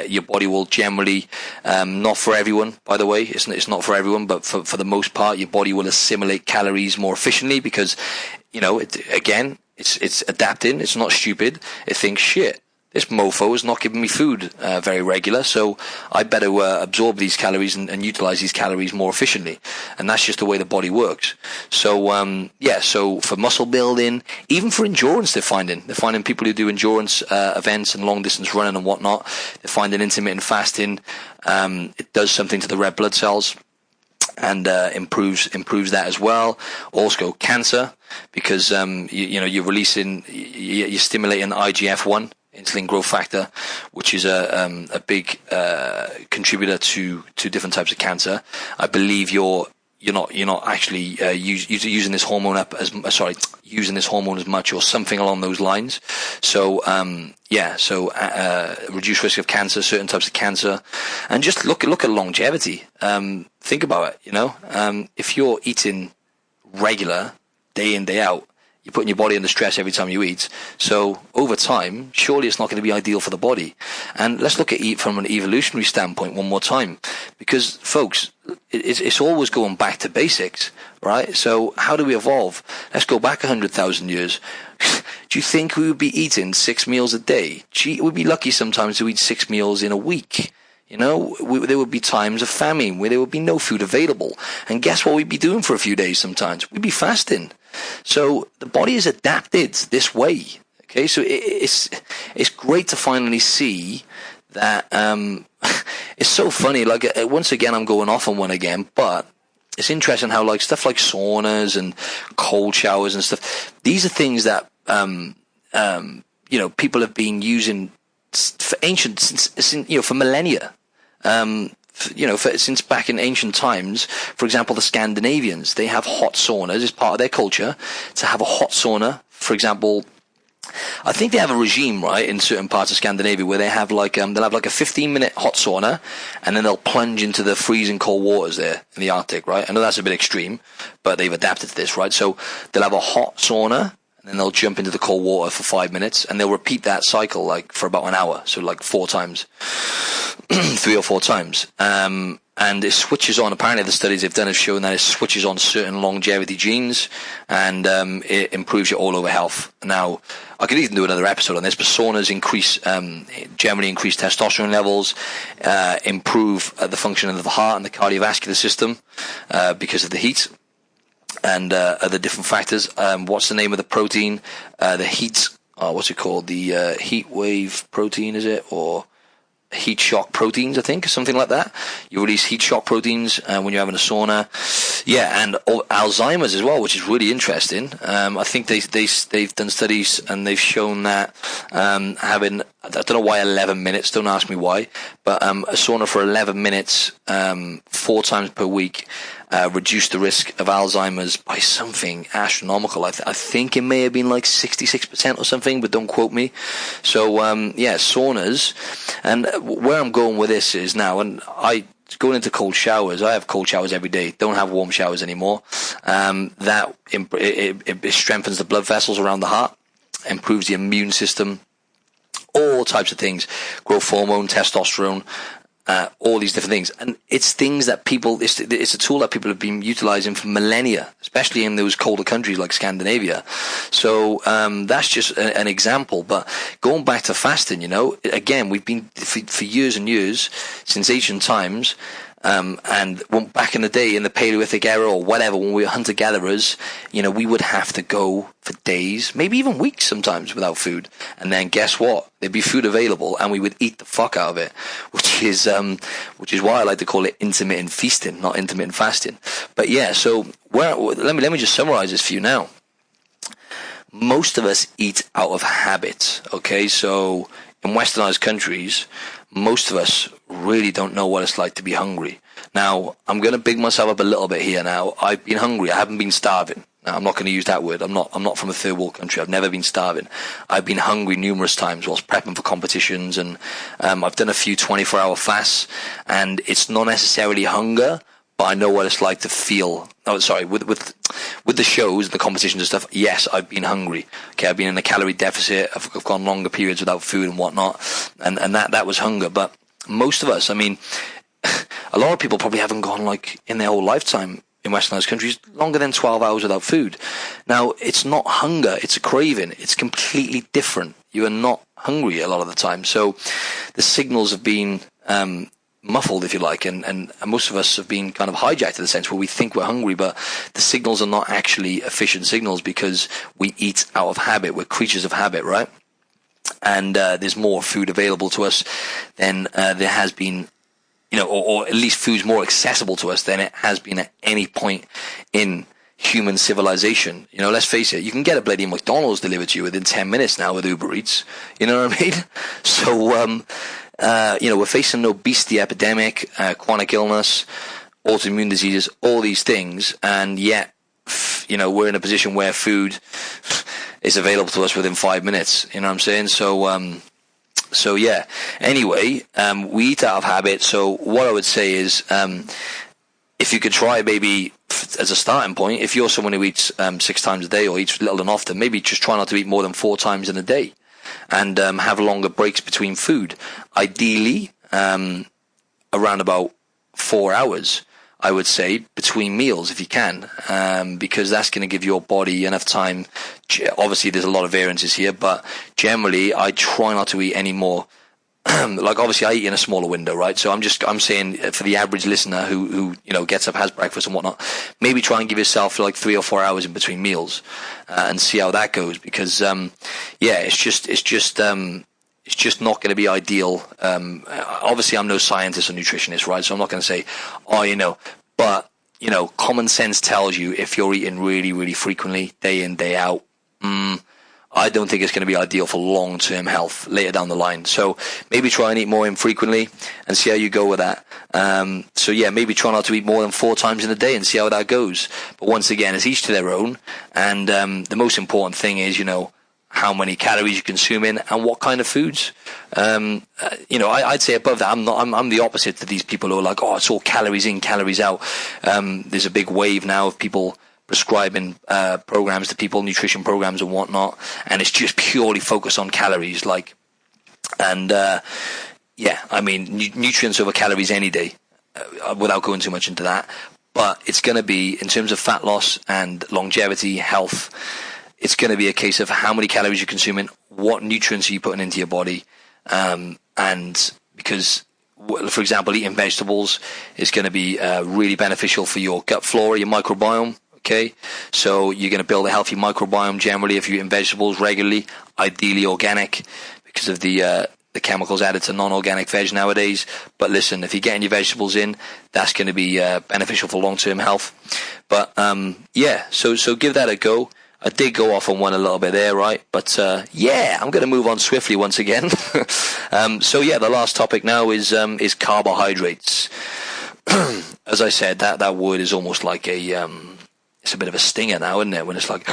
your body will generally, not for everyone, by the way, it's not for everyone, but for the most part, your body will assimilate calories more efficiently, because, it's adapting, it's not stupid, it thinks, shit, this mofo is not giving me food very regular, so I better absorb these calories and utilize these calories more efficiently. And that's just the way the body works. So, so for muscle building, even for endurance, they're finding people who do endurance events and long distance running and whatnot, they're finding intermittent fasting, it does something to the red blood cells, and improves that as well. Also cancer, because you're stimulating IGF-1, insulin growth factor, which is a big contributor to different types of cancer. I believe you're not actually using this hormone using this hormone as much, or something along those lines. So reduced risk of cancer, certain types of cancer, and just look at longevity. Think about it. If you're eating regular, day in, day out, you're putting your body under stress every time you eat. So over time, surely it's not going to be ideal for the body. And let's look at it from an evolutionary standpoint one more time, because folks, it's always going back to basics, right? So how do we evolve? Let's go back 100,000 years. Do you think we would be eating 6 meals a day? Gee, we'd be lucky sometimes to eat 6 meals in a week. There would be times of famine where there would be no food available. And guess what we'd be doing for a few days sometimes? We'd be fasting. So the body is adapted this way. Okay, so it's great to finally see that. It's so funny. Like, once again, I'm going off on one again, but it's interesting how stuff like saunas and cold showers and stuff, these are things that people have been using for ancient, for millennia. Since back in ancient times. For example, the Scandinavians, they have hot saunas as part of their culture. To have a hot sauna, for example, I think they have a regime, right, in certain parts of Scandinavia where they have they'll have a 15-minute hot sauna, and then they'll plunge into the freezing cold waters there in the Arctic, right? I know that's a bit extreme, but they've adapted to this, right? So they'll have a hot sauna, and then they'll jump into the cold water for 5 minutes, and they'll repeat that cycle for about an hour, so 4 times, 3 or 4 times. And it switches on. Apparently, the studies they've done have shown that it switches on certain longevity genes, and it improves your all-over health. Now, I could even do another episode on this, but saunas generally increase testosterone levels, improve the function of the heart and the cardiovascular system because of the heat and other different factors. What's the name of the protein? The heat. What's it called? The heat wave protein, is it? Or heat shock proteins, I think, something like that. You release heat shock proteins when you're having a sauna. Yeah, and Alzheimer's as well, which is really interesting. I think they've done studies, and they've shown that having, I don't know why 11 minutes, don't ask me why, but a sauna for 11 minutes 4 times per week reduced the risk of Alzheimer's by something astronomical. I think it may have been 66% or something, but don't quote me. So, saunas. And where I'm going with this is now, and going into cold showers, I have cold showers every day, don't have warm showers anymore. It strengthens the blood vessels around the heart, improves the immune system, all types of things, growth hormone, testosterone, all these different things. And it's things that it's a tool that people have been utilizing for millennia, especially in those colder countries like Scandinavia. So that's just an example. But going back to fasting, again, we've been for years and years, since ancient times, and back in the day, in the Paleolithic era or whatever, when we were hunter-gatherers, we would have to go for days, maybe even weeks sometimes, without food. And then guess what? There'd be food available, and we would eat the fuck out of it, which is why I like to call it intermittent feasting, not intermittent fasting. But yeah, so let me just summarize this for you now. most of us eat out of habit, okay? So in westernized countries, most of us really don't know what it's like to be hungry. Now, I'm going to big myself up a little bit here now. I've been hungry. I haven't been starving. Now, I'm not going to use that word. I'm not from a third world country. I've never been starving. I've been hungry numerous times whilst prepping for competitions, and I've done a few 24-hour fasts, and it's not necessarily hunger, but I know what it's like to feel. Oh, sorry, with the shows, the competitions and stuff, yes, I've been hungry. Okay, I've been in a calorie deficit. I've gone longer periods without food and whatnot, and that was hunger. But most of us, I mean, a lot of people probably haven't gone, like, in their whole lifetime in westernized countries longer than 12 hours without food. Now, it's not hunger, it's a craving. It's completely different. You are not hungry a lot of the time. So the signals have been muffled, if you like, and most of us have been kind of hijacked in the sense where we think we're hungry, but the signals are not actually efficient signals because we eat out of habit. We're creatures of habit, right? And there's more food available to us than there has been, you know, or at least food's more accessible to us than it has been at any point in human civilization. You know, let's face it, you can get a bloody McDonald's delivered to you within 10 minutes now with Uber Eats. You know what I mean? So, you know, we're facing an obesity epidemic, chronic illness, autoimmune diseases, all these things, and yet, you know, we're in a position where food is available to us within 5 minutes. You know what I'm saying? So yeah. Anyway, we eat out of habit. So what I would say is, if you could try maybe as a starting point, if you're someone who eats 6 times a day or eats little and often, maybe just try not to eat more than 4 times in a day. And have longer breaks between food. Ideally, around about 4 hours, I would say, between meals if you can, because that's going to give your body enough time. Obviously, there's a lot of variances here, but generally, I try not to eat any more. Like, obviously, I eat in a smaller window, right? So I'm saying for the average listener who you know gets up, has breakfast and whatnot, maybe try and give yourself like 3 or 4 hours in between meals, and see how that goes. Because yeah, it's just not going to be ideal. Obviously, I'm no scientist or nutritionist, right? So I'm not going to say, oh, you know, but you know, common sense tells you if you're eating really, really frequently, day in, day out, I don't think it's going to be ideal for long-term health later down the line. So maybe try and eat more infrequently and see how you go with that. So yeah, maybe try not to eat more than 4 times in a day and see how that goes. But once again, it's each to their own. And the most important thing is, you know, how many calories you're consuming and what kind of foods. You know, I'd say above that, I'm the opposite to these people who are like, oh, it's all calories in, calories out. There's a big wave now of people prescribing programs to people, nutrition programs and whatnot, and it's just purely focused on calories, like, and yeah, I mean, nutrients over calories any day, without going too much into that. But it's going to be, in terms of fat loss and longevity, health, it's going to be a case of how many calories you're consuming, what nutrients are you putting into your body, and because, for example, eating vegetables is going to be really beneficial for your gut flora, your microbiome. Okay, so you're going to build a healthy microbiome generally if you're eating vegetables regularly, ideally organic, because of the chemicals added to non-organic veg nowadays. But listen, if you're getting your vegetables in, that's going to be beneficial for long-term health. But yeah, so give that a go. I did go off on one a little bit there, right? But yeah, I'm going to move on swiftly once again. So yeah, the last topic now is carbohydrates. As I said, that word is almost like it's a bit of a stinger now, isn't it? When it's like,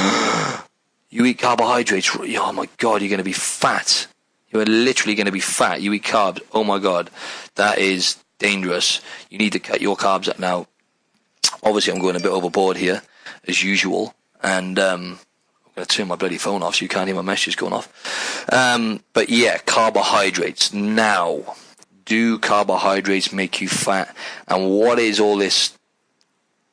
you eat carbohydrates, oh my God, you're going to be fat. You are literally going to be fat. You eat carbs, oh my God, that is dangerous. You need to cut your carbs up now. Obviously, I'm going a bit overboard here, as usual, and I'm going to turn my bloody phone off so you can't hear my messages going off. But yeah, carbohydrates. Now, do carbohydrates make you fat? And what is all this,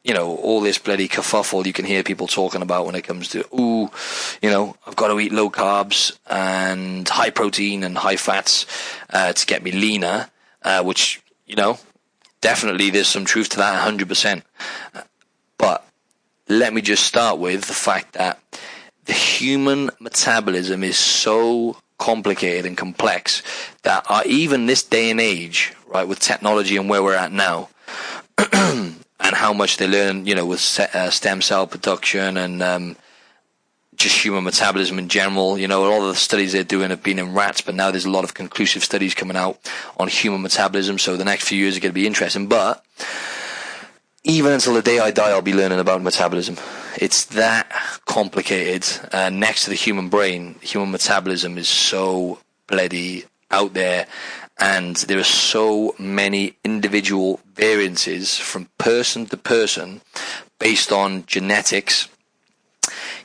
you know, all this bloody kerfuffle you can hear people talking about when it comes to, you know, I've got to eat low carbs and high protein and high fats to get me leaner, which, you know, definitely there's some truth to that, 100%. But let me just start with the fact that the human metabolism is so complicated and complex that even this day and age, right, with technology and where we're at now, and how much they learn, you know, with stem cell production and just human metabolism in general. A lot of the studies they're doing have been in rats, but now there's a lot of conclusive studies coming out on human metabolism. So the next few years are going to be interesting. But even until the day I die, I'll be learning about metabolism. It's that complicated. Next to the human brain, human metabolism is so bloody out there. And there are so many individual variances from person to person based on genetics.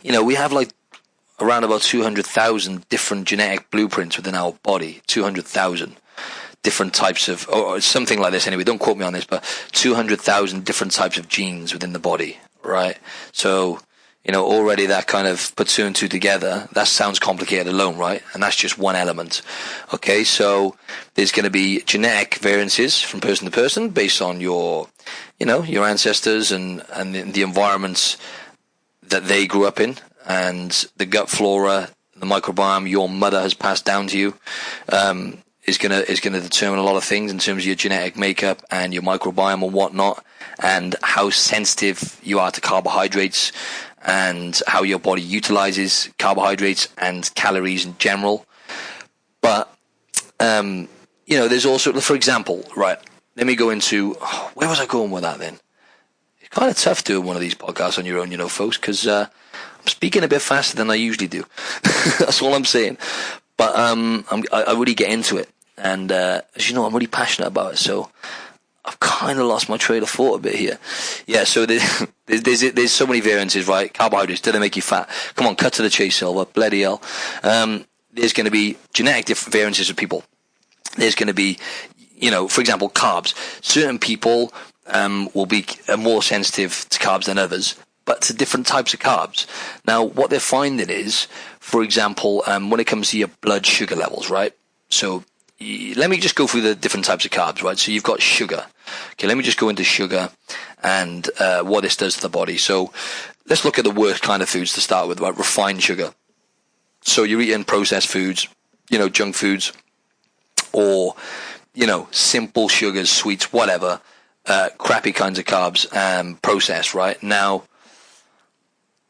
We have like around about 200,000 different genetic blueprints within our body. 200,000 different types of, or something like this anyway, don't quote me on this, but 200,000 different types of genes within the body, right? So, already that kind of puts two and two together. That sounds complicated alone, right? And that's just one element. Okay, so there's going to be genetic variances from person to person based on your ancestors and the environments that they grew up in, and the gut flora, the microbiome your mother has passed down to you, is going to determine a lot of things in terms of your genetic makeup and your microbiome and whatnot, and how sensitive you are to carbohydrates, and how your body utilizes carbohydrates and calories in general. But, there's also, for example, right, let me go into, where was I going with that then? It's kind of tough doing one of these podcasts on your own, folks, because I'm speaking a bit faster than I usually do. That's all I'm saying. But I really get into it. And as you know, I'm really passionate about it, so I've kind of lost my train of thought a bit here. Yeah, so there's so many variances, right? Carbohydrates, do they make you fat? Come on, cut to the chase, Silva. Bloody hell. There's going to be genetic variances of people. There's going to be, for example, carbs. Certain people will be more sensitive to carbs than others, but to different types of carbs. Now, what they're finding is, for example, when it comes to your blood sugar levels, right? So let me just go through the different types of carbs, right? So you've got sugar. Okay, let me just go into sugar and what this does to the body. So let's look at the worst kind of foods to start with, right? Refined sugar. So you're eating processed foods, junk foods, or, simple sugars, sweets, whatever, crappy kinds of carbs, processed, right? Now,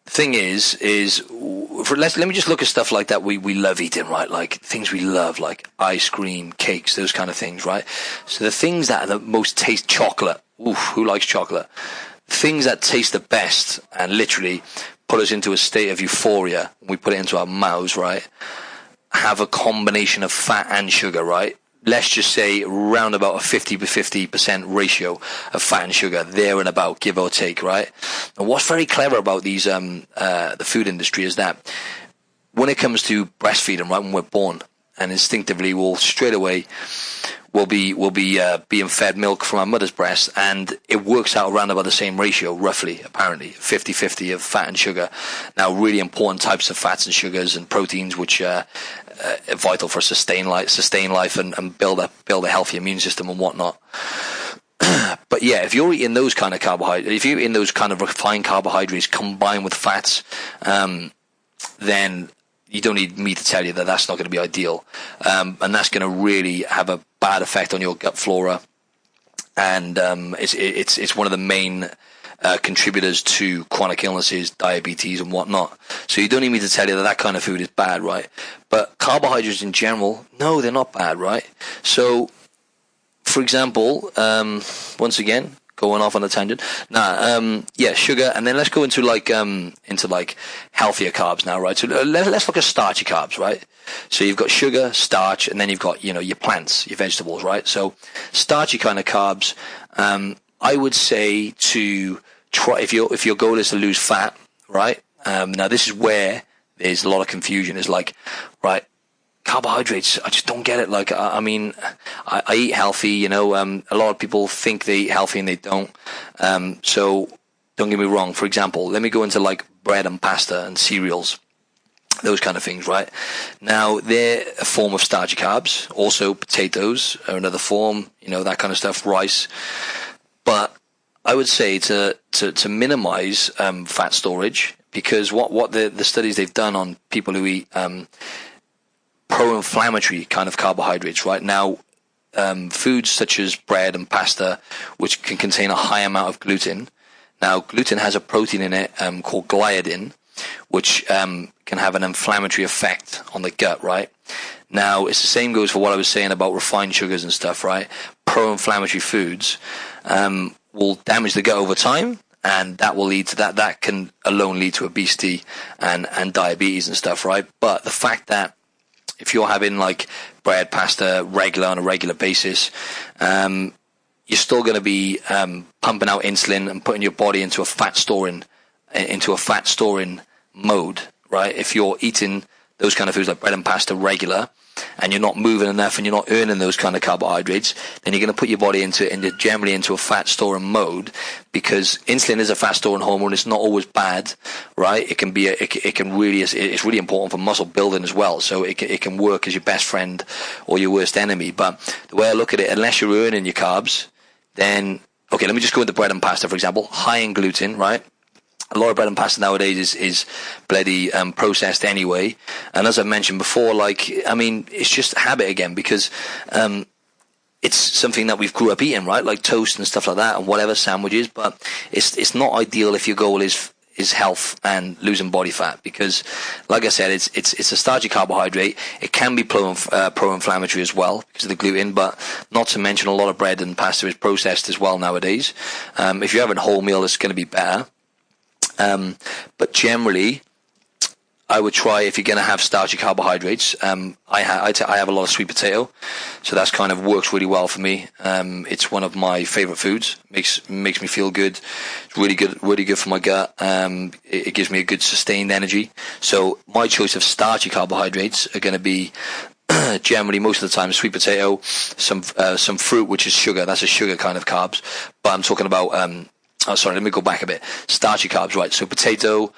the thing is let me just look at stuff like that we love eating, right? Like things we love, like ice cream, cakes, those kind of things, right? So the things that are the most taste, chocolate. Oof, who likes chocolate? Things that taste the best and literally put us into a state of euphoria when we put it into our mouths, right? Have a combination of fat and sugar, right? Let's just say around about a 50% ratio of fat and sugar, there and about, give or take, right? And what's very clever about these, the food industry is that when it comes to breastfeeding, right, when we're born, and instinctively we'll be being fed milk from our mother's breast, and it works out around about the same ratio, roughly, apparently, 50-50 of fat and sugar. Now, really important types of fats and sugars and proteins, which are vital for sustain life and build a healthy immune system and whatnot. But yeah, if you're eating those kind of carbohydrates, if you're eating those kind of refined carbohydrates combined with fats, then you don't need me to tell you that that's not going to be ideal. And that's going to really have a bad effect on your gut flora. And it's one of the main contributors to chronic illnesses, diabetes and whatnot. So you don't need me to tell you that kind of food is bad, right? But carbohydrates in general, no, they're not bad, right? So, for example, once again, going off on a tangent. Sugar, and then let's go into healthier carbs now, right? So let's look at starchy carbs, right? So you've got sugar, starch, and then you've got your plants, your vegetables, right? So starchy kind of carbs, I would say to try if your goal is to lose fat, right? Now this is where there's a lot of confusion. It's like, right, carbohydrates, I just don't get it. Like, I mean, I eat healthy, a lot of people think they eat healthy and they don't. So don't get me wrong. For example, let me go into like bread and pasta and cereals, those kind of things, right? Now, they're a form of starchy carbs. Also, potatoes are another form, that kind of stuff, rice. But I would say to minimize fat storage, because what the studies they've done on people who eat pro-inflammatory kind of carbohydrates, right? Now, foods such as bread and pasta, which can contain a high amount of gluten. Now, gluten has a protein in it called gliadin, which can have an inflammatory effect on the gut, right? Now, it's the same goes for what I was saying about refined sugars and stuff, right? Pro-inflammatory foods will damage the gut over time, and that will lead to that can alone lead to obesity and diabetes and stuff, right? But the fact that if you're having like bread, pasta on a regular basis, you're still going to be pumping out insulin and putting your body into a fat storing mode, right? If you're eating those kind of foods like bread and pasta regular, and you're not moving enough and you're not earning those kind of carbohydrates, then you're going to put your body generally into a fat storing mode, because insulin is a fat storing hormone. It's not always bad, right? It's really important for muscle building as well. So it can work as your best friend or your worst enemy. But the way I look at it, unless you're earning your carbs, then, okay, let me just go into bread and pasta, for example, high in gluten, right? A lot of bread and pasta nowadays is bloody processed anyway. And as I mentioned before, it's just habit again, because it's something that we've grew up eating, right? Like toast and stuff like that, and whatever, sandwiches. But it's not ideal if your goal is health and losing body fat, because, like I said, it's a starchy carbohydrate. It can be pro-inflammatory as well because of the gluten, but not to mention a lot of bread and pasta is processed as well nowadays. If you're having whole meal, it's going to be better. But generally, I would try, if you're going to have starchy carbohydrates, I have a lot of sweet potato, so that's kind of works really well for me. It's one of my favorite foods. Makes me feel good. It's really good for my gut. It gives me a good sustained energy. So my choice of starchy carbohydrates are going to be generally most of the time sweet potato, some fruit, which is sugar. That's a sugar kind of carbs. But I'm talking about let me go back a bit. Starchy carbs, right? So potato.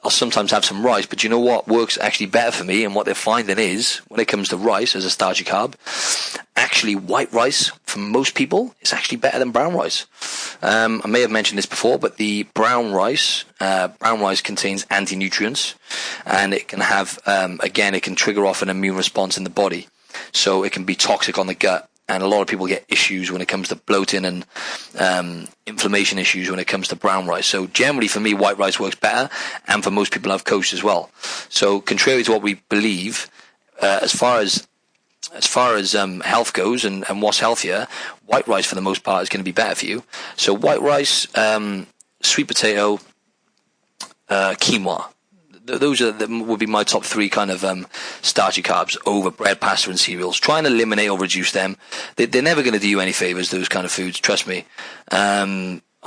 I'll sometimes have some rice, but you know what works actually better for me, and what they're finding is, when it comes to rice as a starchy carb, actually white rice for most people is actually better than brown rice. I may have mentioned this before, but the brown rice contains anti-nutrients, and it can have, it can trigger off an immune response in the body. So it can be toxic on the gut. And a lot of people get issues when it comes to bloating and inflammation issues when it comes to brown rice. So generally for me, white rice works better, and for most people I've coached as well. So contrary to what we believe, as far as health goes and what's healthier, white rice for the most part is going to be better for you. So white rice, sweet potato, quinoa. Those would be my top three kind of starchy carbs over bread, pasta, and cereals. Try and eliminate or reduce them. They're never going to do you any favors, those kind of foods, trust me.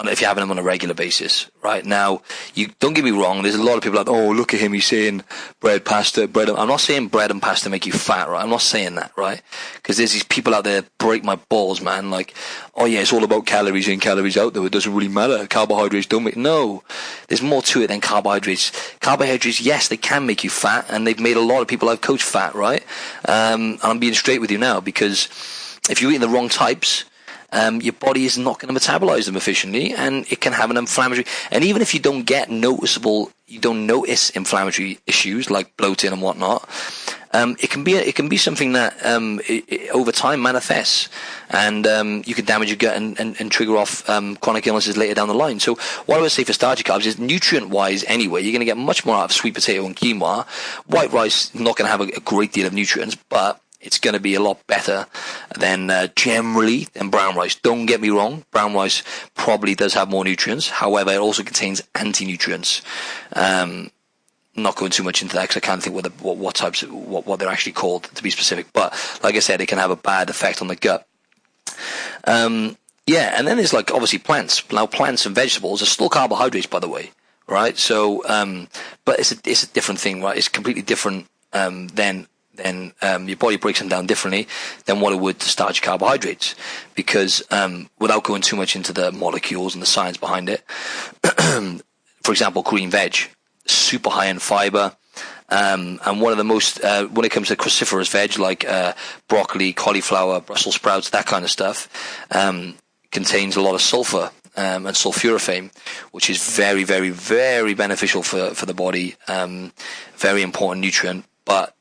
If you're having them on a regular basis, right? Now, you don't get me wrong, there's a lot of people like, oh, look at him, he's saying bread, pasta, bread. I'm not saying bread and pasta make you fat, right? I'm not saying that, right? Because there's these people out there that break my balls, man. Like, oh yeah, it's all about calories in, calories out, though. It doesn't really matter. Carbohydrates don't make... No, there's more to it than carbohydrates. Carbohydrates, yes, they can make you fat, and they've made a lot of people I've coached fat, right? And I'm being straight with you now, because if you're eating the wrong types, your body is not going to metabolize them efficiently, and it can have an inflammatory. And even if you don't notice inflammatory issues like bloating and whatnot, it can be something that over time manifests, and you can damage your gut and trigger off chronic illnesses later down the line. So what I would say for starchy carbs is, nutrient wise anyway, you're going to get much more out of sweet potato and quinoa. White rice not going to have a great deal of nutrients, but it's going to be a lot better than generally than brown rice. Don't get me wrong, brown rice probably does have more nutrients. However, it also contains anti-nutrients. Not going too much into that because I can't think what they're actually called, to be specific. But like I said, it can have a bad effect on the gut. And then there's like obviously plants. Now plants and vegetables are still carbohydrates, by the way, right? So, but it's a different thing, right? It's completely different than your body breaks them down differently than what it would to starchy carbohydrates, because without going too much into the molecules and the science behind it, for example, green veg, super high in fiber, and one of the most when it comes to cruciferous veg like broccoli, cauliflower, Brussels sprouts, that kind of stuff, contains a lot of sulfur and sulforaphane, which is very, very, very beneficial for the body, very important nutrient. But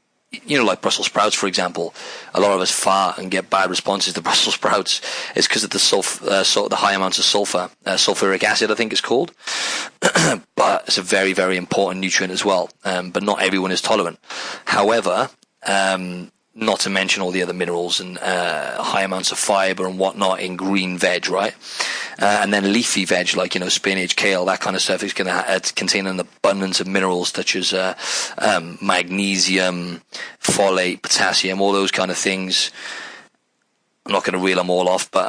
you know, like Brussels sprouts, for example, a lot of us fart and get bad responses to Brussels sprouts. It's because of the high amounts of sulfur, sulfuric acid, I think it's called. But but it's a very, very important nutrient as well. But not everyone is tolerant. However, not to mention all the other minerals and high amounts of fiber and whatnot in green veg, right? And then leafy veg, like, spinach, kale, that kind of stuff, is going to contain an abundance of minerals such as magnesium, folate, potassium, all those kind of things. I'm not going to reel them all off, but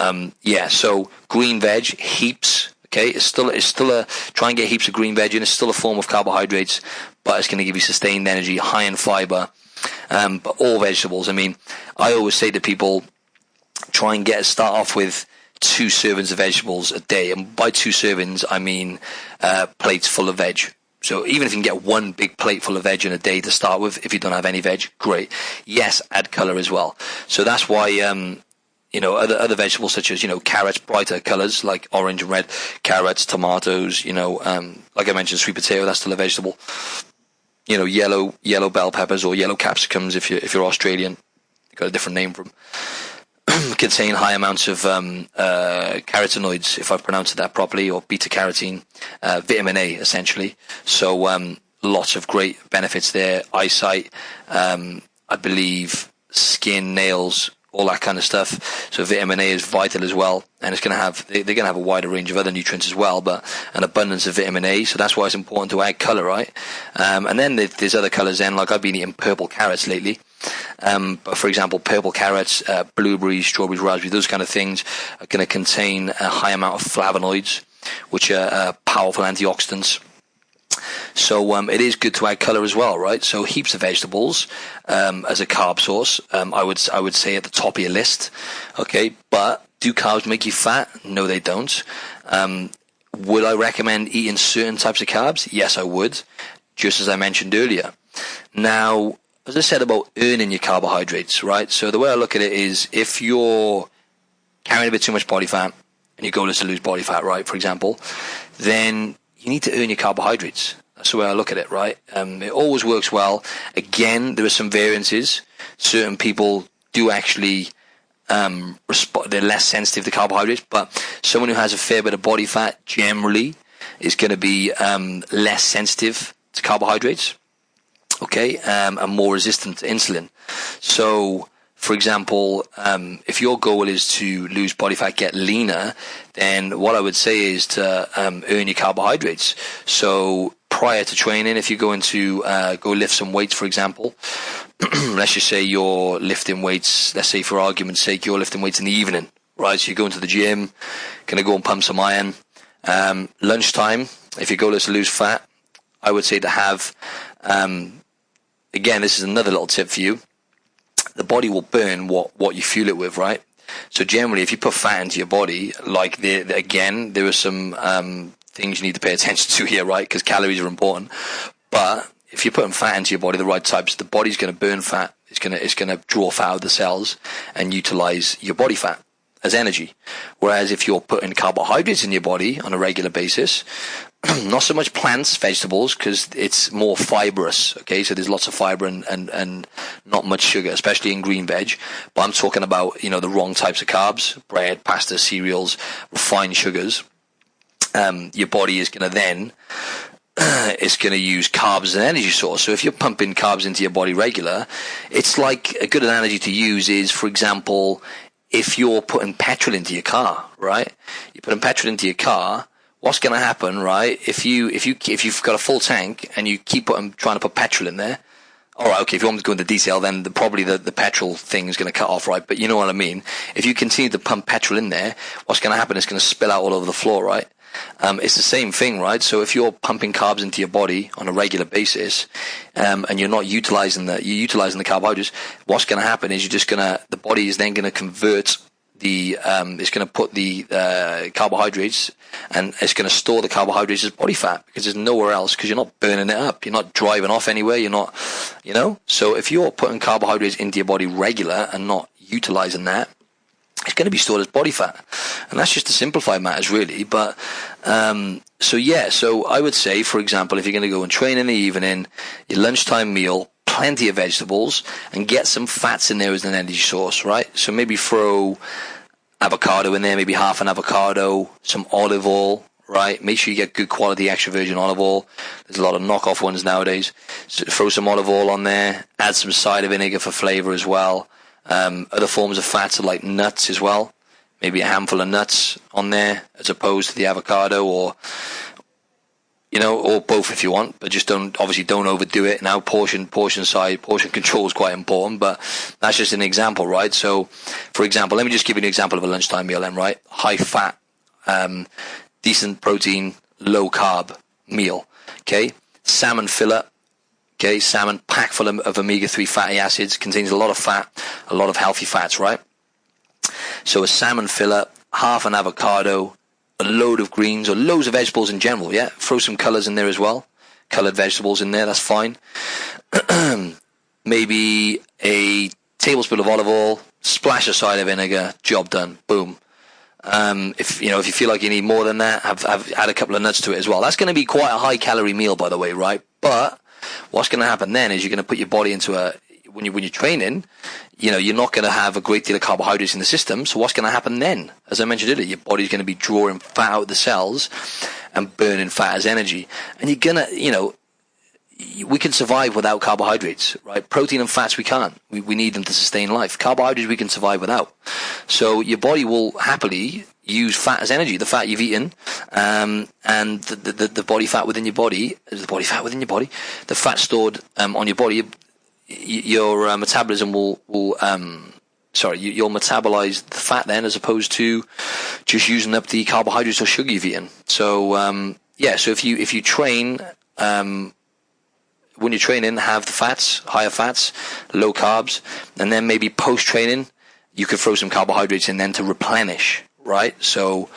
so green veg, heaps. Okay, it's still try and get heaps of green veg in. It's still a form of carbohydrates, but it's going to give you sustained energy, high in fiber. But all vegetables. I mean, I always say to people, try and start off with 2 servings of vegetables a day. And by 2 servings, I mean plates full of veg. So even if you can get 1 big plate full of veg in a day to start with, if you don't have any veg, great. Yes, add color as well. So that's why, other vegetables such as, carrots, brighter colors like orange and red, carrots, tomatoes, like I mentioned, sweet potato, that's still a vegetable. Yellow bell peppers or yellow capsicums if you're Australian, you've got a different name for them. Contain high amounts of carotenoids, if I've pronounced that properly, or beta carotene, vitamin A essentially. So lots of great benefits there. Eyesight, I believe, skin, nails, all that kind of stuff. So vitamin A is vital as well, and they're going to have a wider range of other nutrients as well, but an abundance of vitamin A. So that's why it's important to add color, right? And then there's other colors. Then, like I've been eating purple carrots lately. But for example, purple carrots, blueberries, strawberries, raspberries, those kind of things are going to contain a high amount of flavonoids, which are powerful antioxidants. So it is good to add color as well, right? So heaps of vegetables as a carb source. I would say at the top of your list. Okay, but do carbs make you fat? No, they don't. Would I recommend eating certain types of carbs? Yes, I would, just as I mentioned earlier. Now, as I said about earning your carbohydrates, right? So the way I look at it is, if you're carrying a bit too much body fat and your goal is to lose body fat, right, for example, then you need to earn your carbohydrates. That's the way I look at it, right? It always works well. Again, there are some variances. Certain people do actually they're less sensitive to carbohydrates, but someone who has a fair bit of body fat generally is going to be less sensitive to carbohydrates, okay, and more resistant to insulin. So, for example, if your goal is to lose body fat, get leaner, then what I would say is to earn your carbohydrates. So prior to training, if you're going to go lift some weights, for example, let's just say you're lifting weights, let's say for argument's sake, you're lifting weights in the evening, right? So you're going to the gym, going to go and pump some iron. Lunchtime, if your goal is to lose fat, I would say to have, again, this is another little tip for you. The body will burn what you fuel it with, right? So generally, if you put fat into your body, like again, there are some things you need to pay attention to here, right? Because calories are important. But if you're putting fat into your body, the right types, the body's going to burn fat. It's going to draw fat out of the cells and utilize your body fat as energy. Whereas if you're putting carbohydrates in your body on a regular basis, not so much plants, vegetables, because it's more fibrous, okay? So there's lots of fiber and not much sugar, especially in green veg. But I'm talking about, the wrong types of carbs, bread, pasta, cereals, refined sugars. Your body is going to then, it's going to use carbs as an energy source. So if you're pumping carbs into your body regular, it's like, a good analogy to use is, for example, if you're putting petrol into your car, right? You're putting petrol into your car, what's going to happen, right? If you've got a full tank and you keep trying to put petrol in there, all right, okay, if you want me to go into detail, then probably the petrol thing is going to cut off, right? But you know what I mean. If you continue to pump petrol in there, what's going to happen? It's going to spill out all over the floor, right? It's the same thing, right? So if you're pumping carbs into your body on a regular basis, and you're not utilizing you're utilizing the carbohydrates, what's going to happen is the body is then going to convert it's going to put the carbohydrates, and it's going to store the carbohydrates as body fat, because there's nowhere else, because you're not burning it up, you're not driving off anywhere, you're not, so if you're putting carbohydrates into your body regular and not utilizing that, it's going to be stored as body fat. And that's just to simplify matters, really. But so I would say, for example, if you're going to go and train in the evening, your lunchtime meal, plenty of vegetables, and get some fats in there as an energy source, right? So maybe throw avocado in there, maybe half an avocado, some olive oil, right? Make sure you get good quality extra virgin olive oil. There's a lot of knockoff ones nowadays. So throw some olive oil on there. Add some cider vinegar for flavor as well. Other forms of fats are like nuts as well. Maybe a handful of nuts on there as opposed to the avocado, or or both if you want, but just don't overdo it. Now portion control is quite important, but that's just an example, right? So, for example, let me just give you an example of a lunchtime meal then, right? High fat, decent protein, low carb meal, okay? Salmon fillet, okay? Salmon packed full of omega-3 fatty acids, contains a lot of fat, a lot of healthy fats, right? So a salmon fillet, half an avocado, a load of greens, or loads of vegetables in general, yeah? Throw some colours in there as well. Coloured vegetables in there, that's fine. Maybe a tablespoon of olive oil, splash of cider vinegar, job done, boom. If you feel like you need more than that, add a couple of nuts to it as well. That's going to be quite a high calorie meal, by the way, right? But what's going to happen then is you're going to put your body into when you're training, you're not going to have a great deal of carbohydrates in the system. So what's going to happen then? As I mentioned earlier, your body's going to be drawing fat out of the cells and burning fat as energy. And you're going to, we can survive without carbohydrates, right? Protein and fats we can't. We need them to sustain life. Carbohydrates we can survive without. So your body will happily use fat as energy, the fat you've eaten, and the body fat within your body, the fat stored on your body, your metabolism will you'll metabolize the fat then, as opposed to just using up the carbohydrates or sugar you've eaten. So so if you train, when you're training, have the fats, higher fats, low carbs, and then maybe post training you could throw some carbohydrates in then to replenish, right? So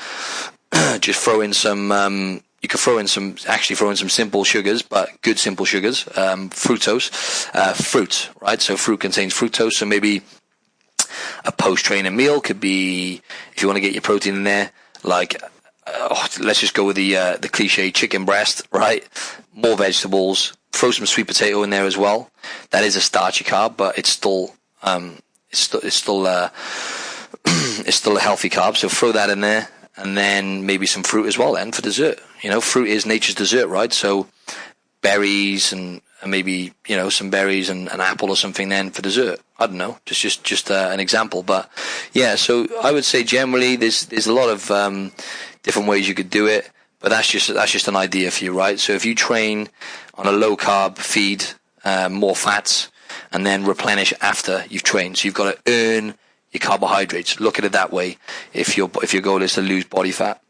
just throw in some you could throw in some simple sugars, but good simple sugars, fructose, fruit, right? So fruit contains fructose, so maybe a post-training meal could be, if you want to get your protein in there, like, let's just go with the cliche chicken breast, right? More vegetables, throw some sweet potato in there as well. That is a starchy carb, but it's still it's still a healthy carb, so throw that in there. And then maybe some fruit as well then for dessert. Fruit is nature's dessert, right? So berries and maybe, some berries and an apple or something then for dessert. I don't know, just an example. But yeah, so I would say generally there's a lot of different ways you could do it, but that's just an idea for you, right? So if you train on a low carb feed, more fats, and then replenish after you've trained. So you've got to earn your carbohydrates. Look at it that way. If your goal is to lose body fat,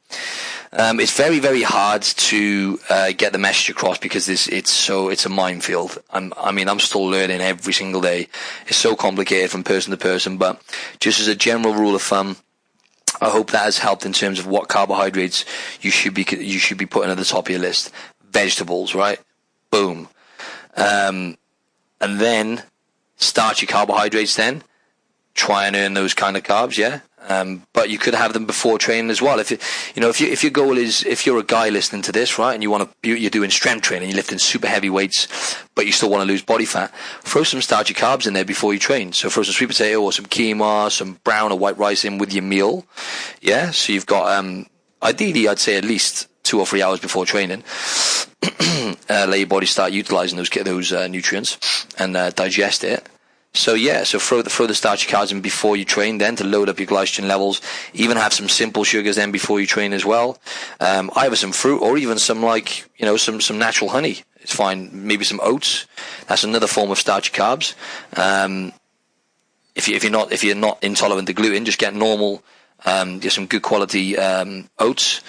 it's very, very hard to get the message across because it's a minefield. I'm still learning every single day. It's so complicated from person to person. But just as a general rule of thumb, I hope that has helped in terms of what carbohydrates you should be putting at the top of your list. Vegetables, right? Boom. And then starchy carbohydrates then. Try and earn those kind of carbs, yeah. But you could have them before training as well. If your goal is, if you're a guy listening to this, right, and you're doing strength training, you're lifting super heavy weights, but you still want to lose body fat, throw some starchy carbs in there before you train. So throw some sweet potato or some quinoa, some brown or white rice in with your meal, yeah. So you've got, ideally, I'd say at least 2 or 3 hours before training, let your body start utilizing those nutrients and digest it. So yeah, throw the starchy carbs in before you train then to load up your glycogen levels. Even have some simple sugars then before you train as well. Either some fruit or even some some natural honey. It's fine. Maybe some oats. That's another form of starchy carbs. If you're not intolerant to gluten, just get normal, get some good quality oats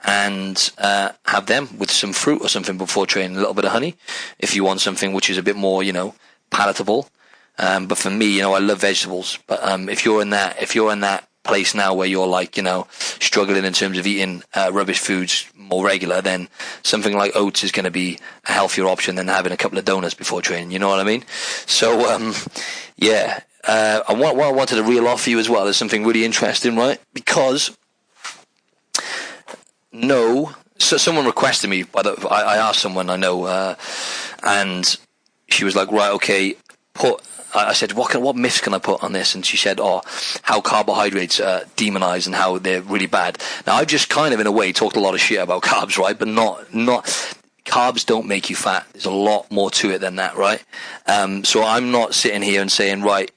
and have them with some fruit or something before training. A little bit of honey if you want something which is a bit more palatable. But for me, I love vegetables. But if you're in that place now where you're struggling in terms of eating rubbish foods more regular, then something like oats is going to be a healthier option than having a couple of donuts before training. You know what I mean? So yeah. And what I wanted to reel off for you as well is something really interesting, right? Because someone requested me. I asked someone I know, and she was like, right, okay. I said, what myths can I put on this? And she said, how carbohydrates are demonized and how they're really bad. Now, I've just kind of, in a way, talked a lot of shit about carbs, right? But not carbs don't make you fat. There's a lot more to it than that, right? So I'm not sitting here and saying, right,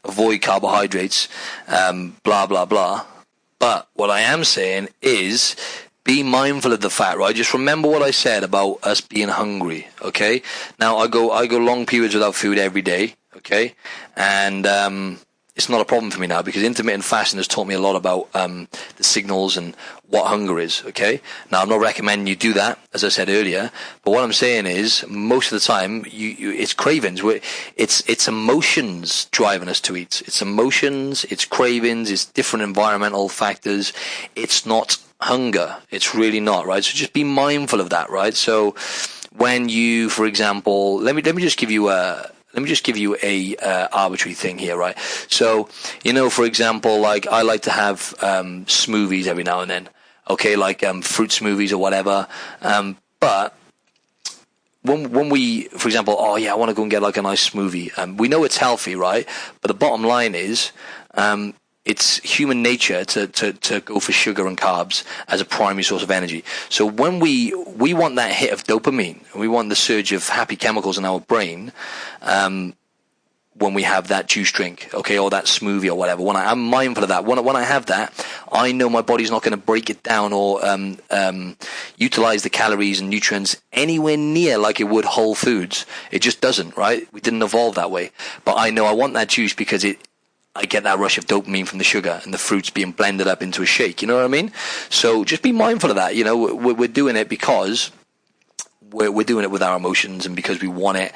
avoid carbohydrates, blah, blah, blah. But what I am saying is be mindful of the fact, right? Just remember what I said about us being hungry, okay? Now, I go long periods without food every day, okay? And it's not a problem for me now because intermittent fasting has taught me a lot about the signals and what hunger is, okay? Now, I'm not recommending you do that, as I said earlier, but what I'm saying is most of the time, it's cravings. It's emotions driving us to eat. It's emotions, it's cravings, it's different environmental factors. It's not hunger. It's really not, right? So just be mindful of that, right? So when you, for example, let me just give you a arbitrary thing here, right? So, for example, like I like to have smoothies every now and then, okay, like fruit smoothies or whatever. But when we, for example, I want to go and get like a nice smoothie. We know it's healthy, right? But the bottom line is, it's human nature to go for sugar and carbs as a primary source of energy. So when we want that hit of dopamine, we want the surge of happy chemicals in our brain, when we have that juice drink, okay, or that smoothie or whatever. I'm mindful of that. When I have that, I know my body's not going to break it down or utilize the calories and nutrients anywhere near like it would whole foods. It just doesn't, right? We didn't evolve that way. But I know I want that juice because I get that rush of dopamine from the sugar and the fruits being blended up into a shake. You know what I mean? So just be mindful of that. We're doing it because we're doing it with our emotions and because we want it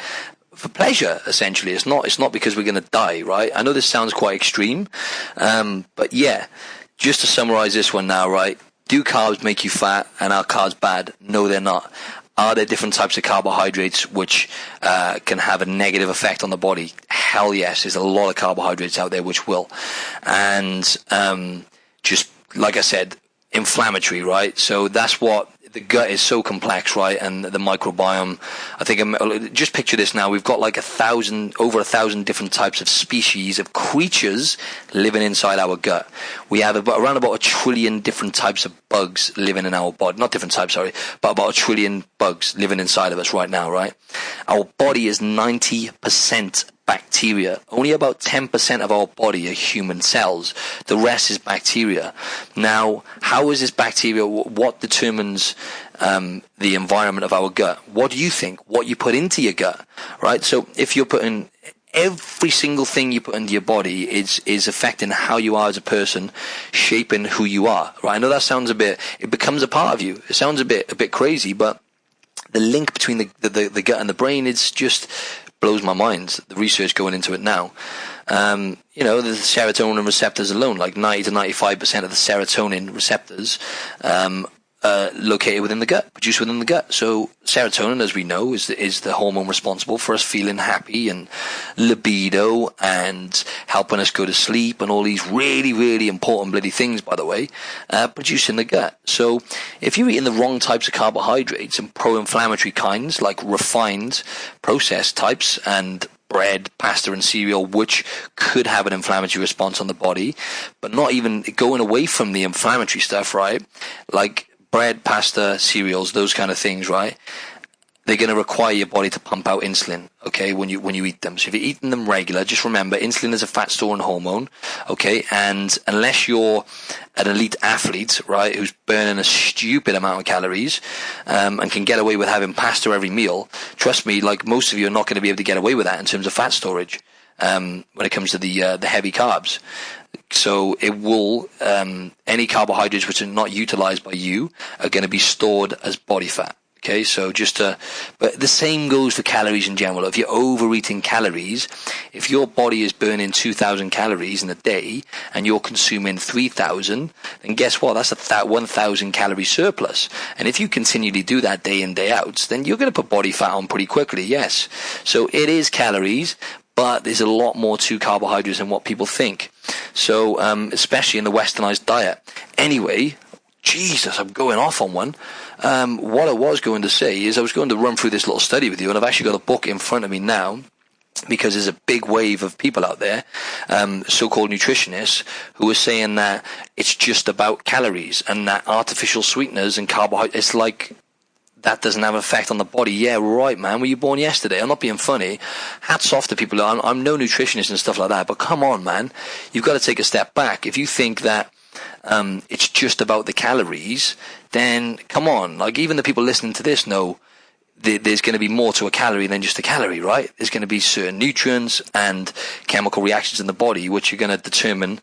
for pleasure, essentially. It's not because we're going to die, right? I know this sounds quite extreme, but yeah, just to summarize this one now, right? Do carbs make you fat and are carbs bad? No, they're not. Are there different types of carbohydrates which can have a negative effect on the body? Hell yes, there's a lot of carbohydrates out there which will. And just like I said, inflammatory, right? So that's what the gut is so complex, right? And the microbiome, I think, just picture this now. We've got like over 1,000 different types of species of creatures living inside our gut. We have around about 1 trillion different types of bugs living in our body. Not different types, sorry, but about 1 trillion bugs living inside of us right now, right? Our body is 90% bacteria. Only about 10% of our body are human cells. The rest is bacteria. Now, how is this bacteria? What determines the environment of our gut? What do you think? What you put into your gut, right? So if you're putting every single thing you put into your body is affecting how you are as a person, shaping who you are, right? I know that sounds it becomes a part of you. It sounds a bit crazy, but the link between the gut and the brain is just blows my mind, the research going into it now. The serotonin receptors alone, like 90 to 95% of the serotonin receptors located within the gut, produced within the gut. So serotonin, as we know, is the hormone responsible for us feeling happy and libido and helping us go to sleep and all these really, really important bloody things, by the way, produced in the gut. So if you're eating the wrong types of carbohydrates and pro-inflammatory kinds, like refined, processed types, and bread, pasta, and cereal, which could have an inflammatory response on the body, but not even going away from the inflammatory stuff, right? Like bread, pasta, cereals, those kind of things, right? They're going to require your body to pump out insulin, okay, when you eat them. So if you're eating them regular, just remember insulin is a fat storing hormone, okay, and unless you're an elite athlete, right, who's burning a stupid amount of calories and can get away with having pasta every meal, trust me, like most of you are not going to be able to get away with that in terms of fat storage when it comes to the heavy carbs. So it will, any carbohydrates which are not utilized by you are going to be stored as body fat. Okay, so but the same goes for calories in general. If you're overeating calories, if your body is burning 2,000 calories in a day and you're consuming 3,000, then guess what? That's a 1,000 calorie surplus. And if you continually do that day in, day out, then you're going to put body fat on pretty quickly, yes. So it is calories, but there's a lot more to carbohydrates than what people think. So, especially in the westernized diet. Anyway, Jesus, I'm going off on one. What I was going to say is I was going to run through this little study with you, and I've actually got a book in front of me now because there's a big wave of people out there, so-called nutritionists, who are saying that it's just about calories and that artificial sweeteners and carbohydrates, it's like that doesn't have an effect on the body. Yeah, right, man. Were you born yesterday? I'm not being funny. Hats off to people. I'm no nutritionist and stuff like that, but come on, man. You've got to take a step back. If you think that it's just about the calories, then come on. Like, even the people listening to this know there's going to be more to a calorie than just a calorie, right? There's going to be certain nutrients and chemical reactions in the body which are going to determine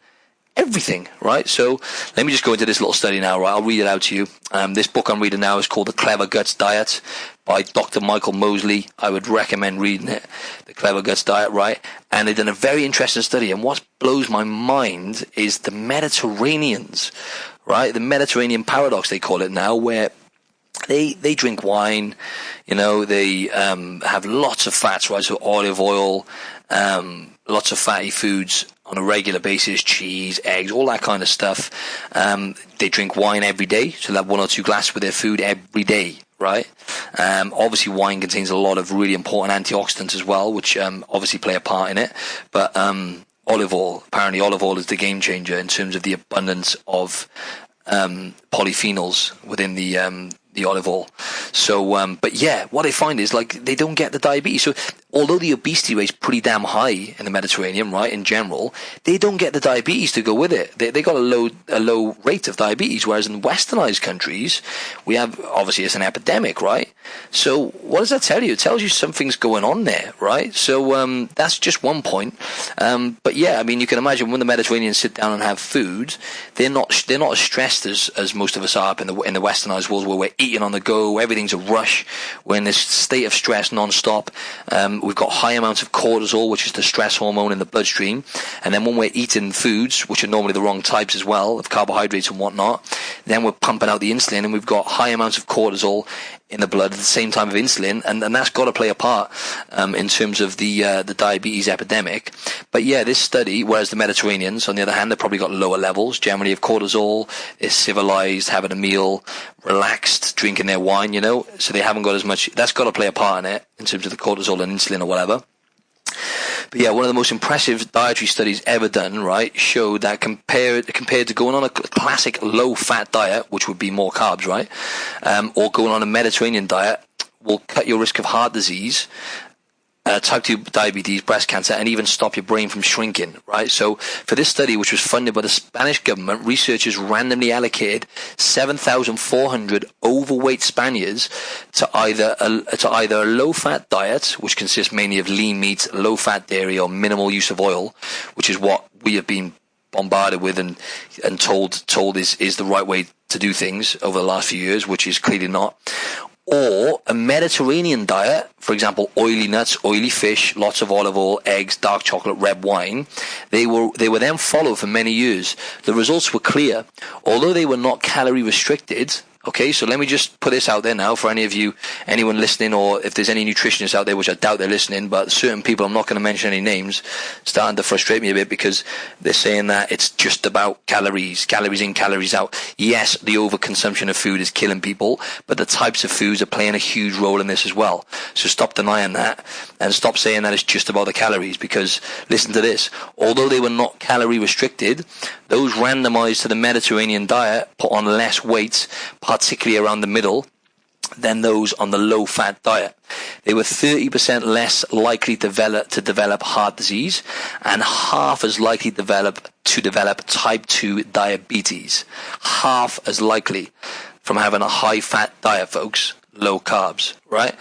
everything, right? So let me just go into this little study now, right? I'll read it out to you. This book I'm reading now is called The Clever Guts Diet by Dr. Michael Mosley. I would recommend reading it, The Clever Guts Diet, right? And they've done a very interesting study, and what blows my mind is the Mediterraneans, right? The Mediterranean paradox, they call it now, where they drink wine, you know, they have lots of fats, right? So olive oil, lots of fatty foods on a regular basis, cheese, eggs, all that kind of stuff. They drink wine every day, so they'll have 1 or 2 glasses with their food every day, right? Obviously wine contains a lot of really important antioxidants as well, which obviously play a part in it. But olive oil, apparently olive oil is the game changer in terms of the abundance of polyphenols within the olive oil. So, but yeah, what I find is, like, they don't get the diabetes. So although the obesity rate is pretty damn high in the Mediterranean, right, in general, they don't get the diabetes to go with it. They got a low rate of diabetes, whereas in westernized countries, we have, obviously it's an epidemic, right? So what does that tell you? It tells you something's going on there, right? So that's just one point. But yeah, I mean, you can imagine when the Mediterraneans sit down and have food, they're not as stressed as most of us are up in the westernized world, where we're eating on the go, everything's a rush, we're in this state of stress non-stop. We've got high amounts of cortisol, which is the stress hormone in the bloodstream, and then when we're eating foods, which are normally the wrong types as well, of carbohydrates and whatnot, then we're pumping out the insulin, and we've got high amounts of cortisol in the blood at the same time of insulin, and that's got to play a part in terms of the diabetes epidemic. But yeah, this study, whereas the Mediterraneans, on the other hand, they've probably got lower levels generally of cortisol, they're civilized, having a meal, relaxed, drinking their wine, you know, so they haven't got as much. That's got to play a part in it in terms of the cortisol and insulin or whatever. But yeah, one of the most impressive dietary studies ever done, right, showed that compared to going on a classic low-fat diet, which would be more carbs, right, or going on a Mediterranean diet, will cut your risk of heart disease, type 2 diabetes, breast cancer, and even stop your brain from shrinking, right? So for this study, which was funded by the Spanish government, researchers randomly allocated 7,400 overweight Spaniards to either a low-fat diet, which consists mainly of lean meat, low-fat dairy, or minimal use of oil, which is what we have been bombarded with and told is the right way to do things over the last few years, which is clearly not. Or a Mediterranean diet, for example, oily nuts, oily fish, lots of olive oil, eggs, dark chocolate, red wine. They were then followed for many years. The results were clear. Although they were not calorie restricted, okay, so let me just put this out there now for anyone listening, or if there's any nutritionists out there, which I doubt they're listening, but certain people, I'm not going to mention any names, starting to frustrate me a bit because they're saying that it's just about calories in, calories out. Yes, the overconsumption of food is killing people, but the types of foods are playing a huge role in this as well. So stop denying that and stop saying that it's just about the calories, because listen to this. Although they were not calorie restricted, those randomized to the Mediterranean diet put on less weight, particularly around the middle, than those on the low-fat diet. They were 30% less likely to develop heart disease and half as likely to develop type 2 diabetes. Half as likely from having a high-fat diet, folks. Low carbs, right?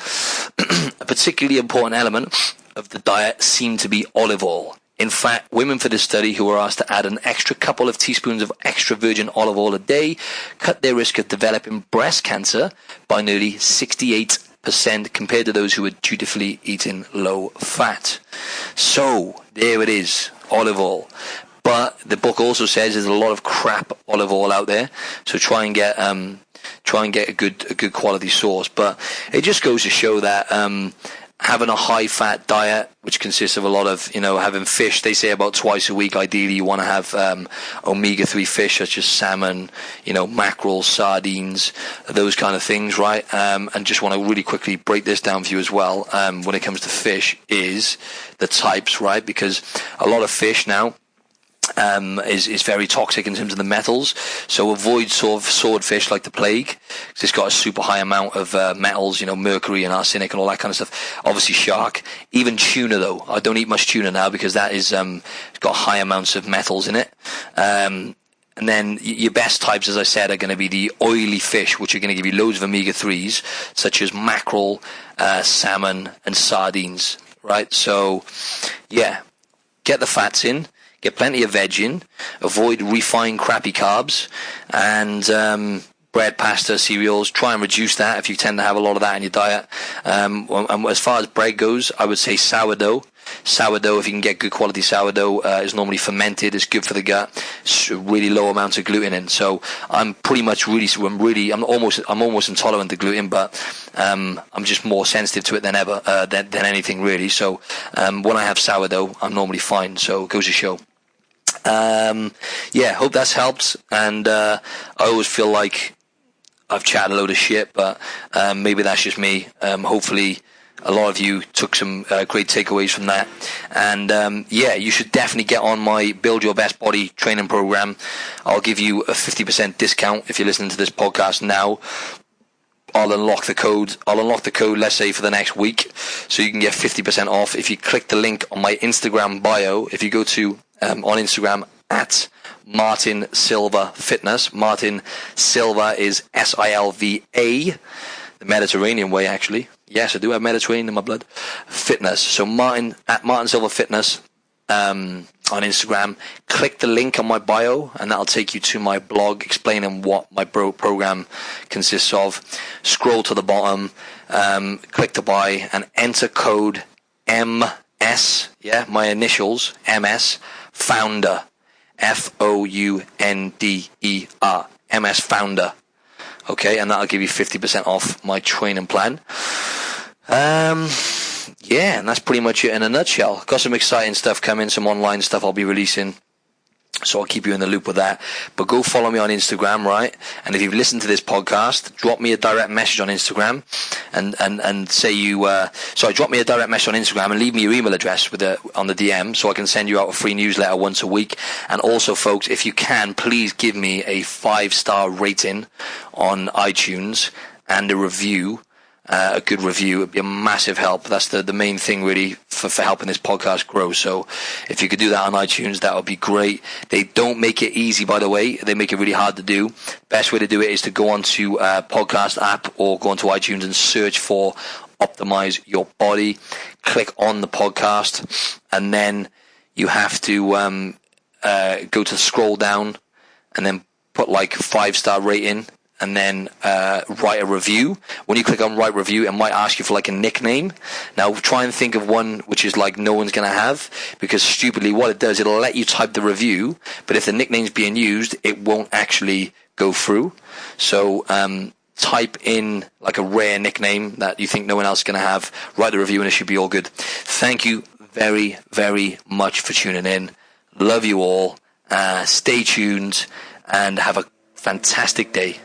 A particularly important element of the diet seemed to be olive oil. In fact, women for this study who were asked to add an extra couple of teaspoons of extra virgin olive oil a day cut their risk of developing breast cancer by nearly 68% compared to those who were dutifully eating low fat. So, there it is, olive oil. But the book also says there's a lot of crap olive oil out there, so try and get a good quality source. But it just goes to show that having a high-fat diet, which consists of a lot of, having fish. They say about twice a week, ideally, you want to have omega-3 fish, such as salmon, mackerel, sardines, those kind of things, right? And just want to really quickly break this down for you as well, when it comes to fish, is the types, right? Because a lot of fish now is very toxic in terms of the metals. So avoid sort of swordfish like the plague, because it's got a super high amount of metals, mercury and arsenic and all that kind of stuff. Obviously shark. Even tuna, though. I don't eat much tuna now because that is got high amounts of metals in it. And then your best types, as I said, are going to be the oily fish, which are going to give you loads of omega-3s, such as mackerel, salmon, and sardines, right? So, yeah, get the fats in. Get plenty of veg in, avoid refined crappy carbs, and bread, pasta, cereals. Try and reduce that if you tend to have a lot of that in your diet. And as far as bread goes, I would say sourdough. Sourdough, if you can get good quality sourdough, is normally fermented. It's good for the gut. It's really low amounts of gluten in. So I'm almost intolerant to gluten, but I'm just more sensitive to it than ever, than anything really. So when I have sourdough, I'm normally fine. So it goes to show. Hope that's helped. And I always feel like I've chatted a load of shit, but maybe that's just me. Hopefully a lot of you took some great takeaways from that. And you should definitely get on my Build Your Best Body training program. I'll give you a 50% discount if you're listening to this podcast now. I'll unlock the code, let's say, for the next week, so you can get 50% off if you click the link on my Instagram bio. If you go to on Instagram at Martin Silva Fitness. Martin Silva is Silva, the Mediterranean way, actually. Yes, I do have Mediterranean in my blood. Fitness. So Martin Silva Fitness on Instagram. Click the link on my bio, and that'll take you to my blog explaining what my program consists of. Scroll to the bottom, click to buy, and enter code MS. Yeah, my initials, MS Founder. Founder. MS Founder. Okay, and that'll give you 50% off my training plan. And that's pretty much it in a nutshell. Got some exciting stuff coming, some online stuff I'll be releasing, so I'll keep you in the loop with that. But go follow me on Instagram, right? And if you've listened to this podcast, drop me a direct message on Instagram and say drop me a direct message on Instagram and leave me your email address on the DM, so I can send you out a free newsletter once a week. And also, folks, if you can, please give me a 5-star rating on iTunes and a review. A good review would be a massive help. That's the main thing really for helping this podcast grow. So if you could do that on iTunes, that would be great. They don't make it easy, by the way. They make it really hard to do. Best way to do it is to go onto a podcast app or go onto iTunes and search for Optimise Your Body. Click on the podcast, and then you have to go to scroll down and then put like 5-star rating. And then write a review. When you click on write review, it might ask you for like a nickname. Now try and think of one which is like no one's going to have, because stupidly what it does, it'll let you type the review, but if the nickname's being used, it won't actually go through. So type in like a rare nickname that you think no one else is going to have, write the review, and it should be all good. Thank you very, very much for tuning in. Love you all. Stay tuned and have a fantastic day.